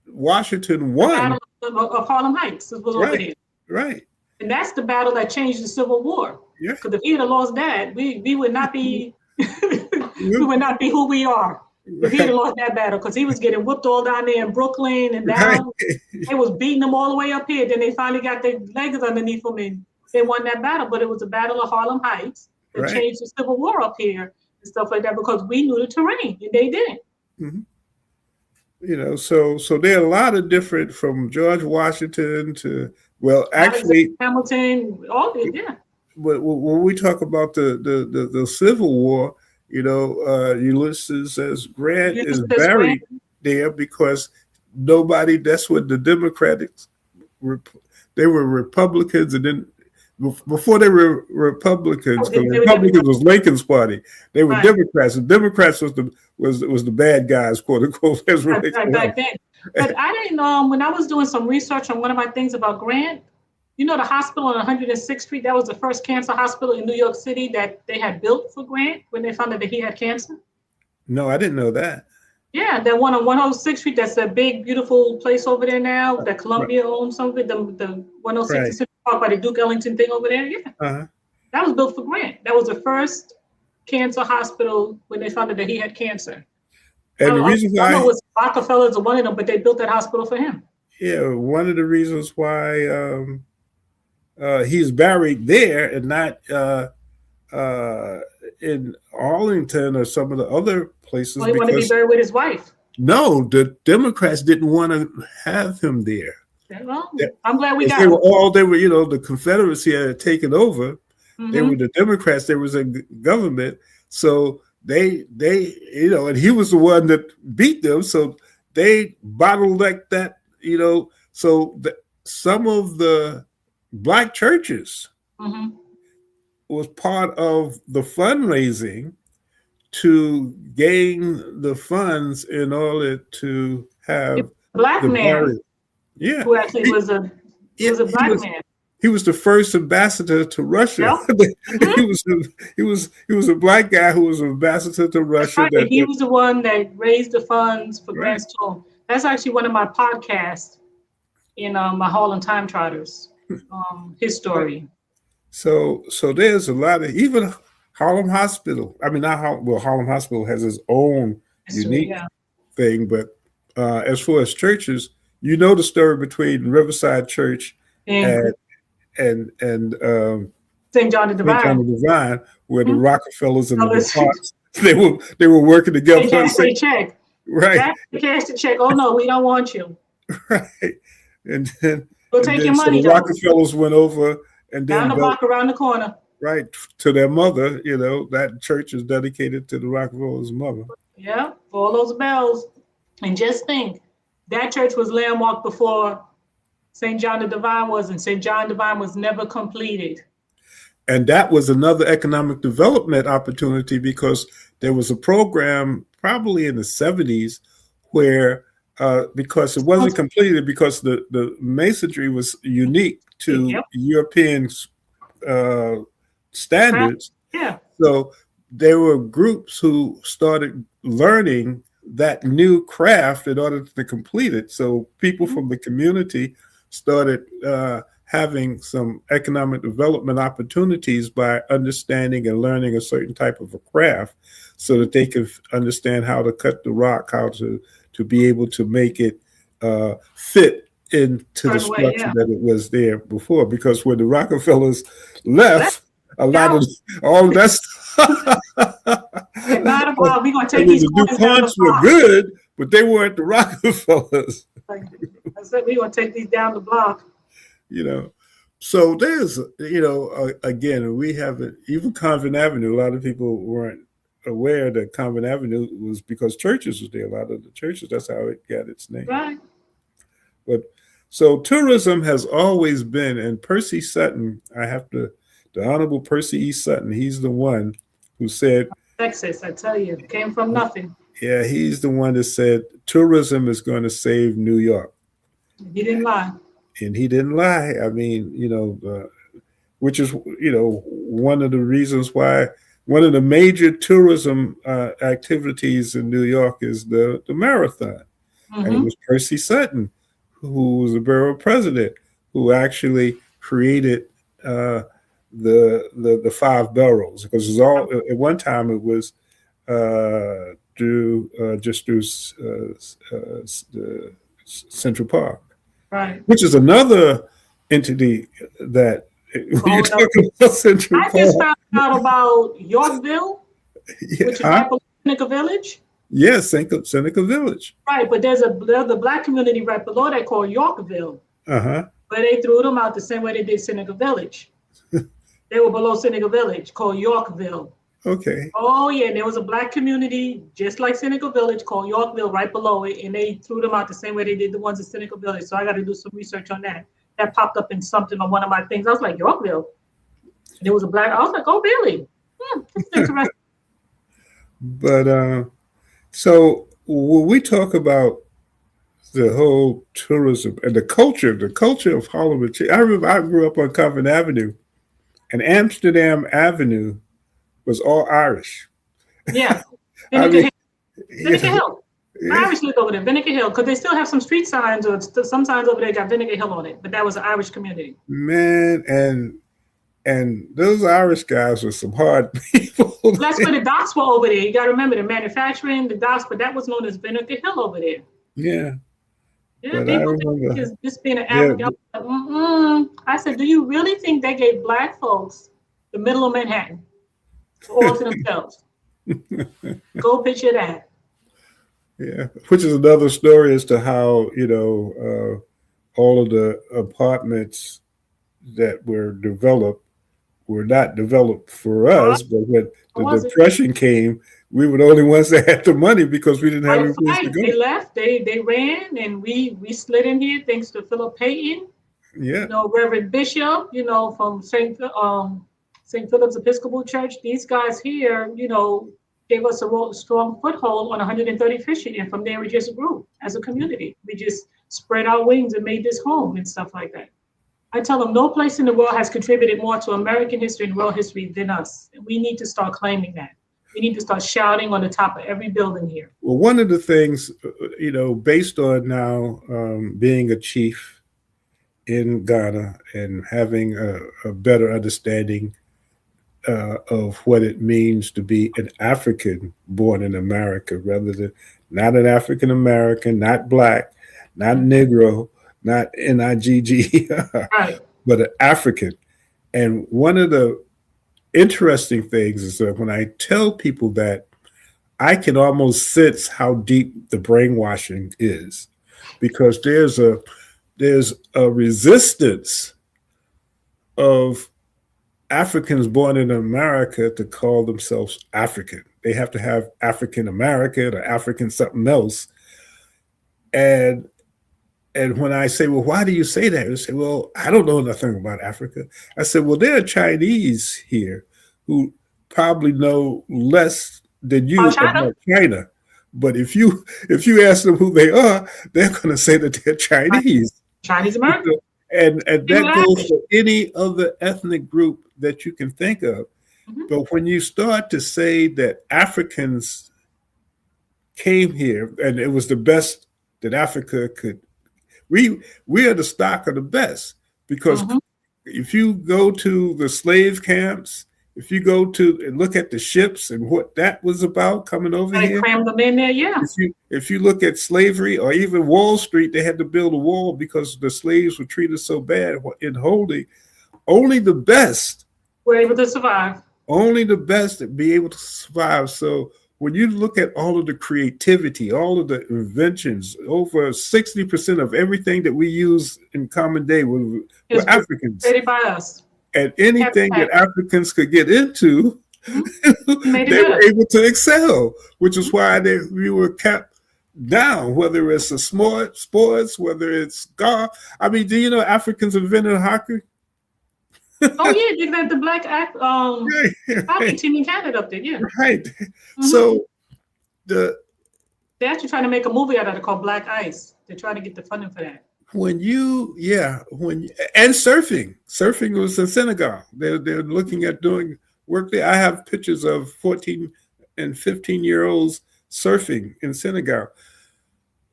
Washington The won. Battle of Harlem Heights was over Right. there. Right. And that's the battle that changed the Civil War. Yeah. Because if he had lost that, we would not be we would not be who we are. If he had lost that battle, because he was getting whooped all down there in Brooklyn and down. They was beating them all the way up here. Then they finally got their legs underneath them and they won that battle. But it was a battle of Harlem Heights that Right. changed the Civil War up here and stuff like that, because we knew the terrain and they didn't. So there are a lot of different, from George Washington to, well, actually, Hamilton, all this, yeah. when we talk about the Civil War, Ulysses S. Grant is Ulysses S. buried there because nobody. That's what the Democrats. They were Republicans, and then before they were Republicans, They because were Republicans was Lincoln's party. They were Right. Democrats. The Democrats was the bad guys, quote unquote. That's what they Right, back then. But I didn't when I was doing some research on one of my things about Grant, the hospital on 106th Street, that was the first cancer hospital in New York City that they had built for Grant when they found out that he had cancer. No, I didn't know that. Yeah, that one on 106th Street, that's a big, beautiful place over there now that Columbia owns some of it, the 106th Right. Central Park by the Duke Ellington thing over there. Yeah, Uh-huh. that was built for Grant. That was the first cancer hospital when they found out that he had cancer. And the reason I don't know why, it was Rockefellers or one of them, but they built that hospital for him. one of the reasons why he's buried there and not in Arlington or some of the other places, Well, he wanted to be because buried with his wife. no, the Democrats didn't want to have him there. Well, Yeah. I'm glad we If got they him. were, the Confederacy had taken over. They Mhm. were the Democrats. There was a government, so they, and he was the one that beat them. So they bottlenecked that, So some of the black churches Mhm. was part of the fundraising to gain the funds in order to have Black the man burial. Yeah, who actually was a black man. He was the first ambassador to Russia. he was a black guy who was an ambassador to Russia. Right. He was the one that raised the funds for Right. Grant's tomb. That's actually one of my podcasts in my Harlem Time Trotters, his story. So there's a lot of, even Harlem Hospital. I mean, not Harlem Hospital has its own History, unique yeah. thing, but as far as churches, the story between Riverside Church And and St. John the St. John Divine. the Divine, where the Mhm. Rockefellers and the Fellas. DuPonts, they were working They together. cashed their check. Right, They cashed the check. Oh no, we don't want you. right. And then, Go and take then your so money the though. Rockefellers went over and Down then the built, block around the corner. right, to their mother. That church is dedicated to the Rockefellers' mother. Yeah, for all those bells. And just think, that church was landmarked before St. John the Divine was, and St. John the Divine was never completed. And that was another economic development opportunity because there was a program probably in the 70s where, because it wasn't completed, because the masonry was unique to Yep. European uh, standards. Yeah. So there were groups who started learning that new craft in order to complete it. So people from the community started having some economic development opportunities by understanding and learning a certain type of a craft so that they could understand how to cut the rock, how to be able to make it fit into the Certain way, structure yeah. that it was there before. Because when the Rockefellers left, a lot of all of that stuff. Not about we're gonna I take mean, these the corners down the DuPonts were block. good, but they weren't the Rockefellers. I said we're gonna take these down the block. You know, so there's, again, we haven't, even Convent Avenue, a lot of people weren't aware that Convent Avenue was because churches was there. A lot of the churches, that's how it got its name. Right. But so tourism has always been, and Percy Sutton, the Honorable Percy E. Sutton, he's the one who said, Texas, I tell you, came from nothing. yeah, he's the one that said tourism is going to save New York. He didn't lie. And he didn't lie. I mean, which is, one of the reasons why one of the major tourism activities in New York is the marathon. And it was Percy Sutton, who was the borough president, who actually created the five boroughs, because it was all at one time it was through Central Park, Right. which is another entity that when you talk about Central I Park. just found out about Yorkville, which is right below Seneca Village. Yes, Seneca Village. Right, but there's a black community right below that called Yorkville. Uh-huh. But they threw them out the same way they did Seneca Village. They were below Seneca Village, called Yorkville. Okay. Oh yeah, and there was a black community just like Seneca Village called Yorkville right below it, and they threw them out the same way they did the ones in Seneca Village. So I got to do some research on that. That popped up in something on one of my things. I was like, Yorkville. And there was a black. I was like, oh really? That's interesting. But so when we talk about the whole tourism and the culture of Harlem, I remember I grew up on Convent Avenue, and Amsterdam Avenue was all Irish. Yeah. I mean, Vinegar Hill. Irish lived over there, Vinegar Hill, because they still have some street signs or some signs over there got Vinegar Hill on it, but that was an Irish community. Man, and those Irish guys were some hard people. That's where the docks were over there. You got to remember the manufacturing, the docks, but that was known as Vinegar Hill over there. Yeah. Yeah, But people think just being an African. I said, do you really think they gave black folks the middle of Manhattan all to themselves? Go picture that. Yeah, which is another story as to how, all of the apartments that were developed were not developed for us, but when the Depression came, we were the only ones that had the money because we didn't have any place to go. They left, they ran, and we slid in here thanks to Philip Payton. Yeah. Reverend Bishop, from St. Philip's Episcopal Church. These guys here, gave us a strong foothold on 135th Street, and from there we just grew as a community. We just spread our wings and made this home and stuff like that. I tell them no place in the world has contributed more to American history and world history than us. We need to start claiming that. We need to start shouting on the top of every building here. Well, one of the things, based on now being a chief in Ghana and having a better understanding of what it means to be an African born in America, rather than not an African American, not black, not Negro, not NIGG, right, but an African. And one of the interesting things is that when I tell people that, I can almost sense how deep the brainwashing is, because there's a resistance of Africans born in America to call themselves African. They have to have African American or African something else. And And when I say, well, why do you say that? They say, well, I don't know nothing about Africa. I said, well, there are Chinese here who probably know less than Oh, you China, about China. But if you ask them who they are, they're going to say that they're Chinese. Chinese American, And speak that goes language. for any other ethnic group that you can think of. Mhm. But when you start to say that Africans came here and it was the best that Africa could, we are the stock of the best because Mhm. if you go to the slave camps, if you go to and look at the ships and what that was about coming over They here, crammed them in there, yeah. if you look at slavery or even Wall Street, they had to build a wall because the slaves were treated so bad in holding. Only the best, We're able to survive. only the best that be able to survive. So when you look at all of the creativity, all of the inventions, over 60% of everything that we use in common day were It's Africans. created by us. And anything that Habitat. Africans could get into, Mhm. We made it they were better. able to excel, which is Mhm. why we were kept down, whether it's a sports, whether it's golf. I mean, do you know Africans invented hockey? Oh yeah, they got the black hockey Right, team in Canada up there. Yeah. right. Hmm. So the They're actually trying to make a movie out of it called Black Ice. They're trying to get the funding for that. when you yeah when and surfing was in Senegal. They're looking at doing work there. I have pictures of 14 and 15-year olds surfing in Senegal.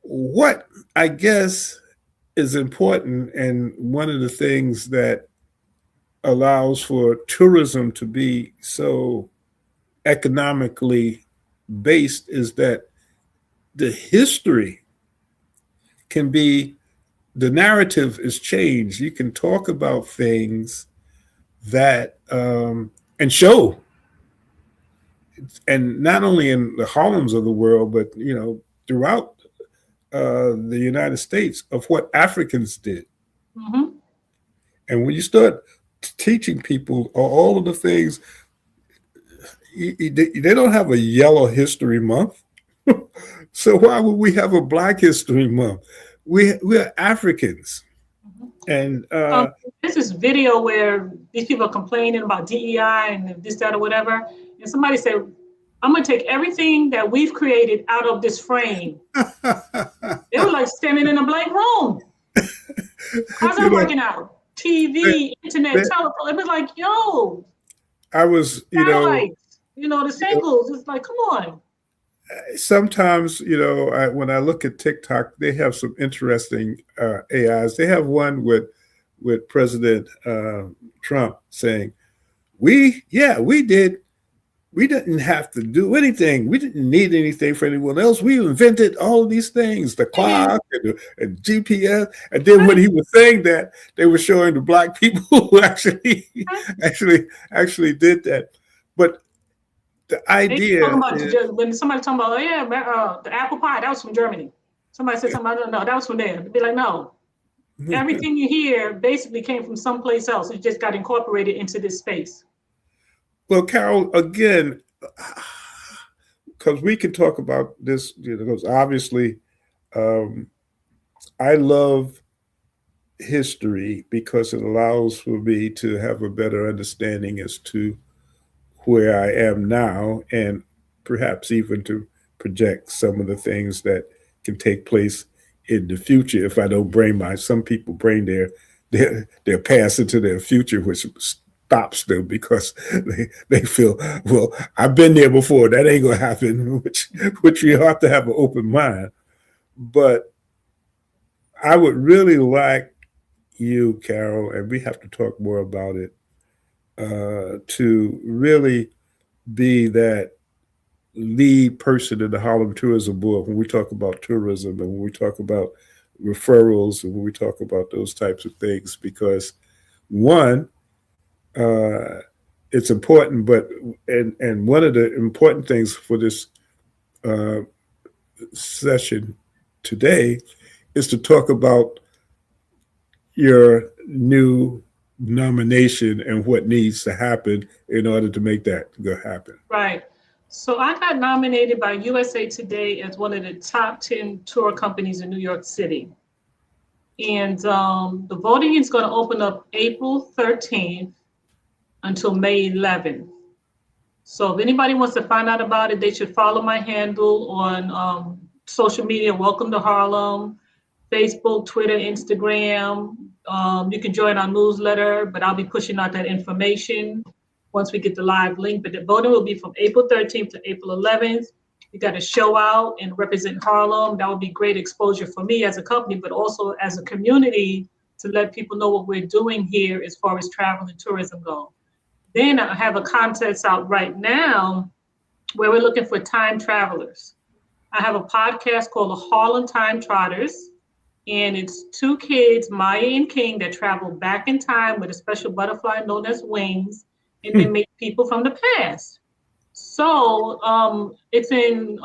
What I guess is important, and one of the things that allows for tourism to be so economically based, is that the history can be the narrative is changed. You can talk about things that and show, and not only in the Harlems of the world, but throughout the United States, of what Africans did. Hmm. And when you start teaching people all of the things, they don't have a yellow history month. So why would we have a black history month? We're Africans. And Um, there's this video where these people are complaining about DEI and this, that, or whatever. And somebody said, I'm going to take everything that we've created out of this frame. They were like standing in a blank room. How's you that know, working out? TV, internet, that- telephone. It was like, yo, I was, satellites, the singles. It's like, come on. sometimes, when I look at TikTok, they have some interesting AIs. They have one with President Trump saying, we did. We didn't have to do anything. We didn't need anything for anyone else. We invented all of these things, the Mhm. clock and GPS. And then when he was saying that, they were showing the black people who actually did that. But the They talking idea about is, when somebody talking about, oh yeah, the apple pie, that was from Germany. Somebody said something, I don't know, that was from there. They'd be like, no, everything you hear basically came from someplace else. It just got incorporated into this space. well, Carol, again, because we can talk about this, because obviously um, I love history because it allows for me to have a better understanding as to where I am now, and perhaps even to project some of the things that can take place in the future if I don't bring some people bring their past into their future, which stops them because they feel, well, I've been there before, that ain't gonna happen, which you have to have an open mind. But I would really like you, Carol, and we have to talk more about it, to really be that lead person in the Harlem Tourism Board when we talk about tourism and when we talk about referrals and when we talk about those types of things. Because one, uh, it's important, but and one of the important things for this uh, session today is to talk about your new nomination and what needs to happen in order to make that go happen. Right. So I got nominated by USA Today as one of the top 10 tour companies in New York City. And the voting is going to open up April 13th until May 11th. So if anybody wants to find out about it, they should follow my handle on social media, Welcome to Harlem, Facebook, Twitter, Instagram. You can join our newsletter, but I'll be pushing out that information once we get the live link. But the voting will be from April 13th to April 11th. You got to show out and represent Harlem. That would be great exposure for me as a company, but also as a community to let people know what we're doing here as far as travel and tourism go. Then I have a contest out right now where we're looking for time travelers. I have a podcast called the Harlem Time Trotters, and it's two kids, Maya and King, that travel back in time with a special butterfly known as wings, and they meet people from the past. So it's in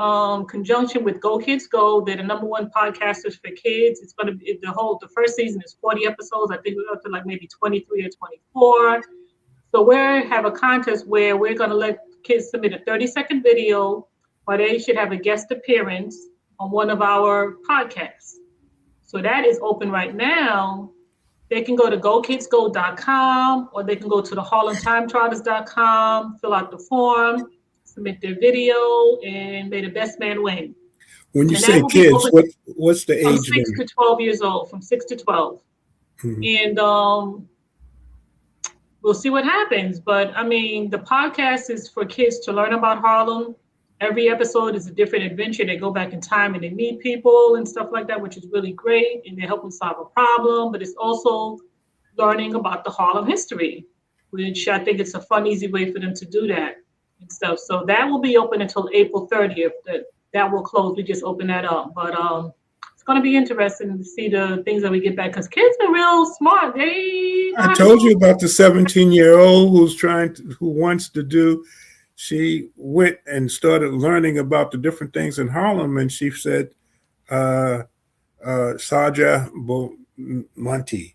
conjunction with Go Kids Go. They're the #1 podcasters for kids. It's going to be the first season is 40 episodes. I think we're up to like maybe 23 or 24. So we have a contest where we're going to let kids submit a 30-second video, or they should have a guest appearance on one of our podcasts. So that is open right now. They can go to gokidsgo.com, or they can go to the harlemtimetrotters.com, fill out the form, submit their video, and may the best man win. When you And say kids, what's the from age 6 limit? to 12 years old, from 6 to 12. And we'll see what happens. But I mean, the podcast is for kids to learn about Harlem. Every episode is a different adventure. They go back in time and they meet people and stuff like that, which is really great. And they help them solve a problem. But it's also learning about the Harlem history, which I think it's a fun, easy way for them to do that and stuff. So that will be open until April 30th. That will close. We just opened that up. But it's going to be interesting to see the things that we get back, because kids are real smart. I told you about the 17-year-old who wants to do. She went and started learning about the different things in Harlem, and she said, Saja Monti,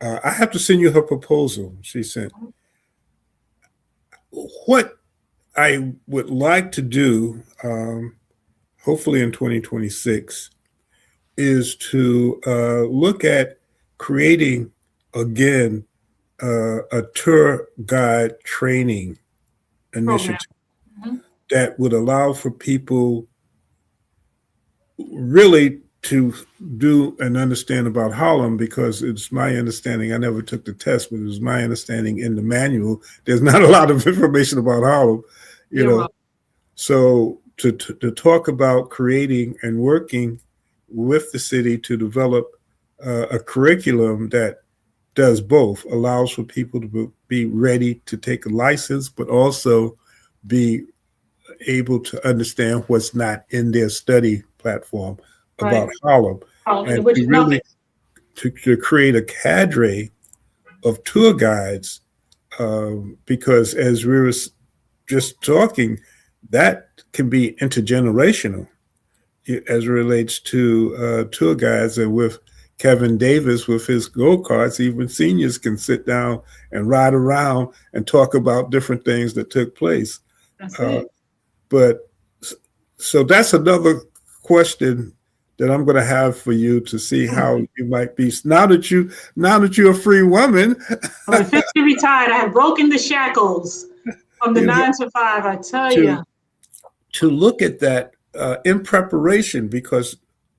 I have to send you her proposal. She said, what I would like to do, hopefully in 2026, is to look at creating again a tour guide training initiative that would allow for people really to do and understand about Harlem, because it's my understanding, I never took the test, but it was my understanding in the manual, there's not a lot of information about Harlem, you know. Right. So to talk about creating and working with the city to develop a curriculum that does both, allows for people to be ready to take a license, but also be able to understand what's not in their study platform about Harlem. And to really to create a cadre of tour guides, because as we were just talking, that can be intergenerational as it relates to tour guides. And with Kevin Davis, with his go-karts, even seniors can sit down and ride around and talk about different things that took place. But so that's another question that I'm going to have for you to see how you might be now that you're a free woman. I'm officially retired. I have broken the shackles from the 9 to 5. I tell you. To look at that in preparation, because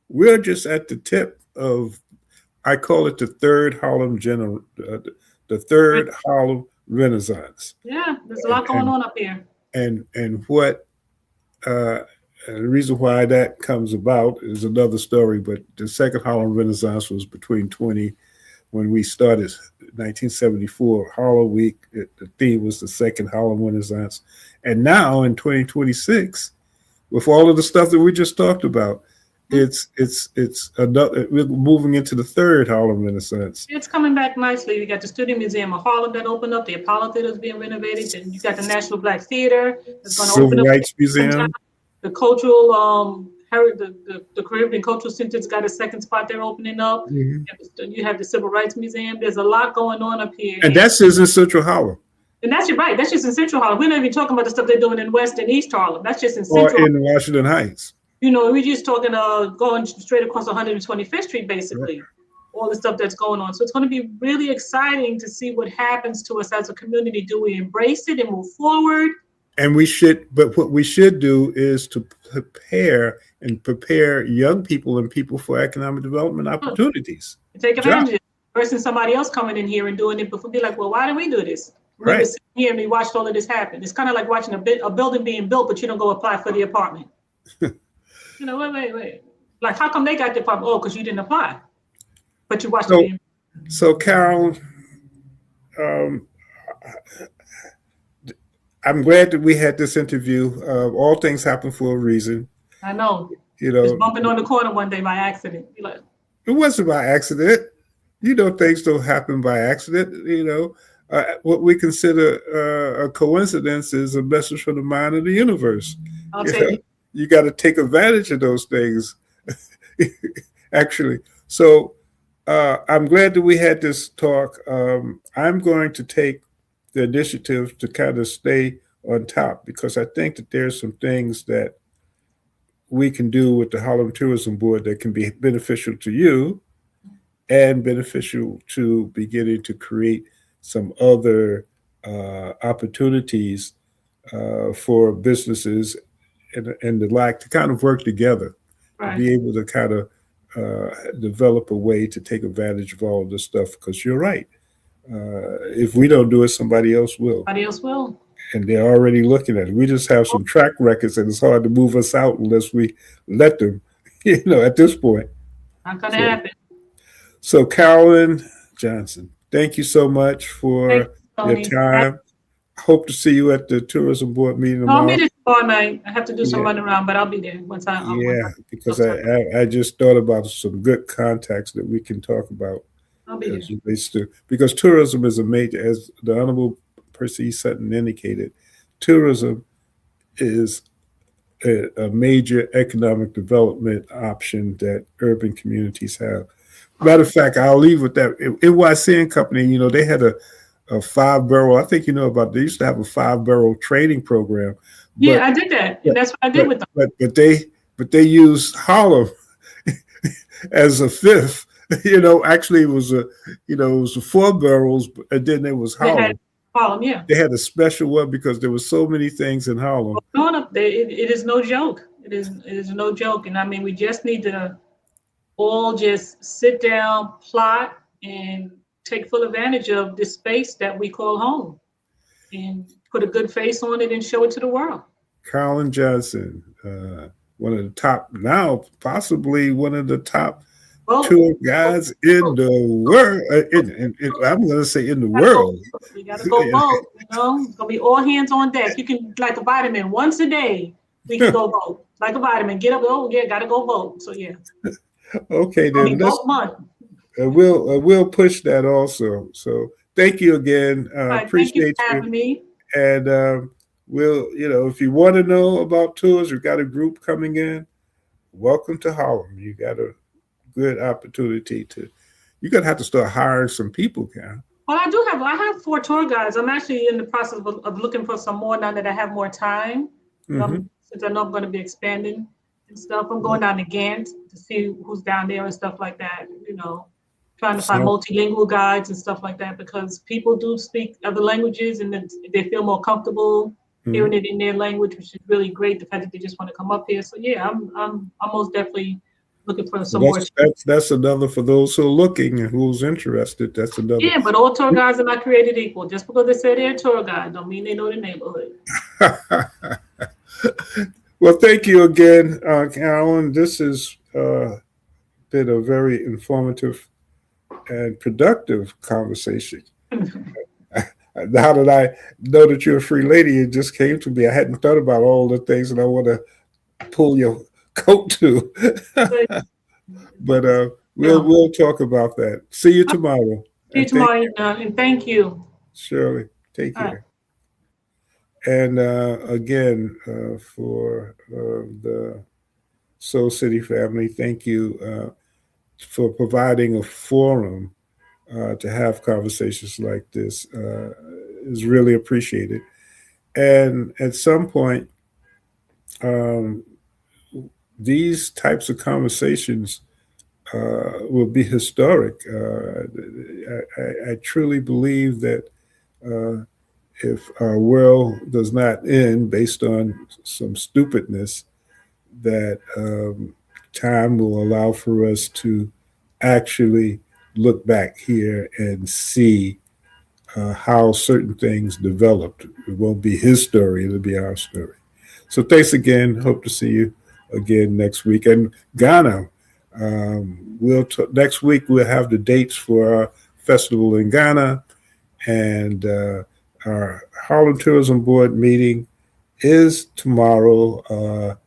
we're just at the tip of, I call it the third Harlem Harlem Renaissance. Yeah, there's a lot going on up here. And what the reason why that comes about is another story. But the second Harlem Renaissance was when we started 1974 Harlem Week. The theme was the second Harlem Renaissance, and now in 2026, with all of the stuff that we just talked about, it's another. We're moving into the third Harlem Renaissance. It's coming back nicely. We got the Studio Museum of Harlem that opened up. The Apollo Theater is being renovated. And you got the National Black Theater that's going to open up. Civil Rights Museum. The cultural the Caribbean Cultural Center's got a second spot they're opening up. Mm-hmm. You have the Civil Rights Museum. There's a lot going on up here. And that's just in Central Harlem. And that's right. That's just in Central Harlem. We're not even talking about the stuff they're doing in West and East Harlem. That's just in Central. Or in Washington Heights. You know, we're just talking going straight across 125th Street, basically. all the stuff that's going on. So it's going to be really exciting to see what happens to us as a community. Do we embrace it and move forward? And we should, but what we should do is to prepare young people and people for economic development opportunities. Take Job. advantage of it versus somebody else coming in here and doing it before be like, well, why did we do this? We were Right. sitting here and we watched all of this happen. It's kind of like watching a building being built, but you don't go apply for the apartment. Wait. Like, how come they got the apartment? Oh, because you didn't apply, but you watched it being. So, Carol, I'm glad that we had this interview. All things happen for a reason. I know. Just bumping on the corner one day by accident. Like, it wasn't by accident. Things don't happen by accident. What we consider a coincidence is a message from the mind of the universe. I'll take it. You got to take advantage of those things, actually. So I'm glad that we had this talk. I'm going to take the initiative to kind of stay on top because I think that there's some things that we can do with the Harlem Tourism Board that can be beneficial to you and beneficial to beginning to create some other opportunities for businesses and the like to kind of work together, right. To be able to kind of develop a way to take advantage of all of this stuff. Because you're right. If we don't do it, somebody else will. Somebody else will. And they're already looking at it. We just have some track records, and it's hard to move us out unless we let them, at this point. Not going to happen. So, Carolyn Johnson, thank you so much for your time. I hope to see you at the Tourism Board meeting tomorrow. I'll be there tomorrow night. I have to do some running around, but I'll be there once I. Because I just thought about some good contacts that we can talk about. I'll be there. Because tourism is a major, as the Honorable Percy Sutton indicated, tourism is a major economic development option that urban communities have. Matter of fact, I'll leave with that. NYC and Company, they had a 5-borough. I think about. They used to have a 5-borough training program. I did that. That's what I did with them. But they used Harlem as a 5th. Actually, it was a 4 boroughs, and then there was Harlem. Harlem, yeah. They had a special one because there were so many things in Harlem. Growing up there, it is no joke. It is no joke, and I mean, we just need to all just sit down, plot, and take full advantage of this space that we call home, and put a good face on it and show it to the world. Carolyn Johnson, one of the top now, possibly one of the top tour guides in the world. I'm going to say in the world. We got to go vote. It's going to be all hands on deck. You can, like a vitamin, once a day, we can go vote. Like a vitamin, get up, got to go vote. So, yeah. Okay, then. We'll push that also. So, thank you again. Appreciate you for having me. And we'll, if you want to know about tours, we've got a group coming in. Welcome to Harlem. You got a good opportunity you're going to have to start hiring some people, Karen. Well, I have 4 tour guides. I'm actually in the process of looking for some more now that I have more time. Since I know I'm going to be expanding and stuff. I'm going down to Ghent to see who's down there and stuff like that, trying to find multilingual guides and stuff like that, because people do speak other languages and then they feel more comfortable hearing it in their language, which is really great. The fact that they just want to come up here. So yeah, I'm most definitely looking for some more. That's another for those who are looking and who's interested. That's another. Yeah, but all tour guides are not created equal. Just because they say they're a tour guide don't mean they know the neighborhood. Well, thank you again, Carolyn. This has been a very informative and productive conversation. Now that I know that you're a free lady, it just came to me. I hadn't thought about all the things that I want to pull your coat to. But we'll talk about that. See you tomorrow. See you tomorrow, and thank you. Surely. Take care. And again, for the Soul City family, thank you for providing a forum to have conversations like this. Is really appreciated. And at some point, these types of conversations will be historic. I truly believe that if our world does not end based on some stupidness, that time will allow for us to actually look back here and see how certain things developed. It won't be his story, it'll be our story. So thanks again. Hope to see you again next week. And Ghana, next week we'll have the dates for our festival in Ghana, and our Harlem Tourism Board meeting is tomorrow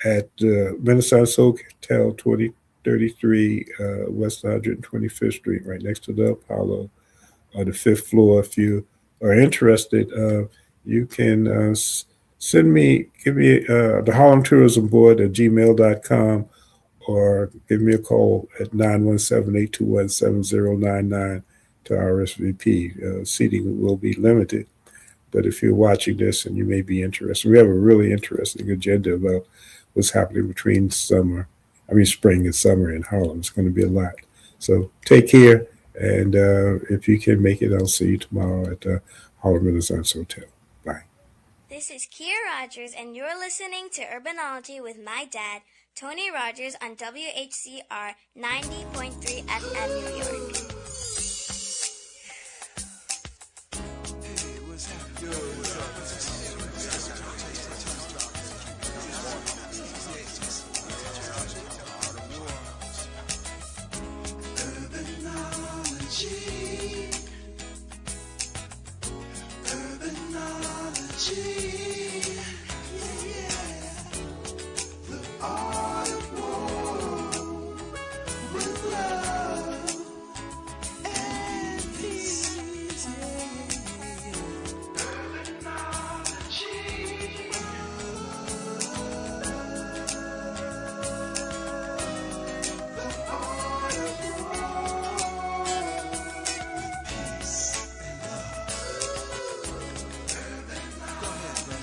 at Renaissance Hotel, 2033 West 125th Street, right next to the Apollo, on the fifth floor. If you are interested, you can give me the Harlem Tourism Board at gmail.com, or give me a call at 917-821-7099 to RSVP. Seating will be limited, but if you're watching this and you may be interested, we have a really interesting agenda about what's happening between spring and summer in Harlem. It's going to be a lot. So take care, and if you can make it, I'll see you tomorrow at the Harlem Renaissance Hotel. Bye. This is Kia Rogers, and you're listening to Urbanology with my dad, Tony Rogers, on WHCR 90.3 FM New York.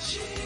She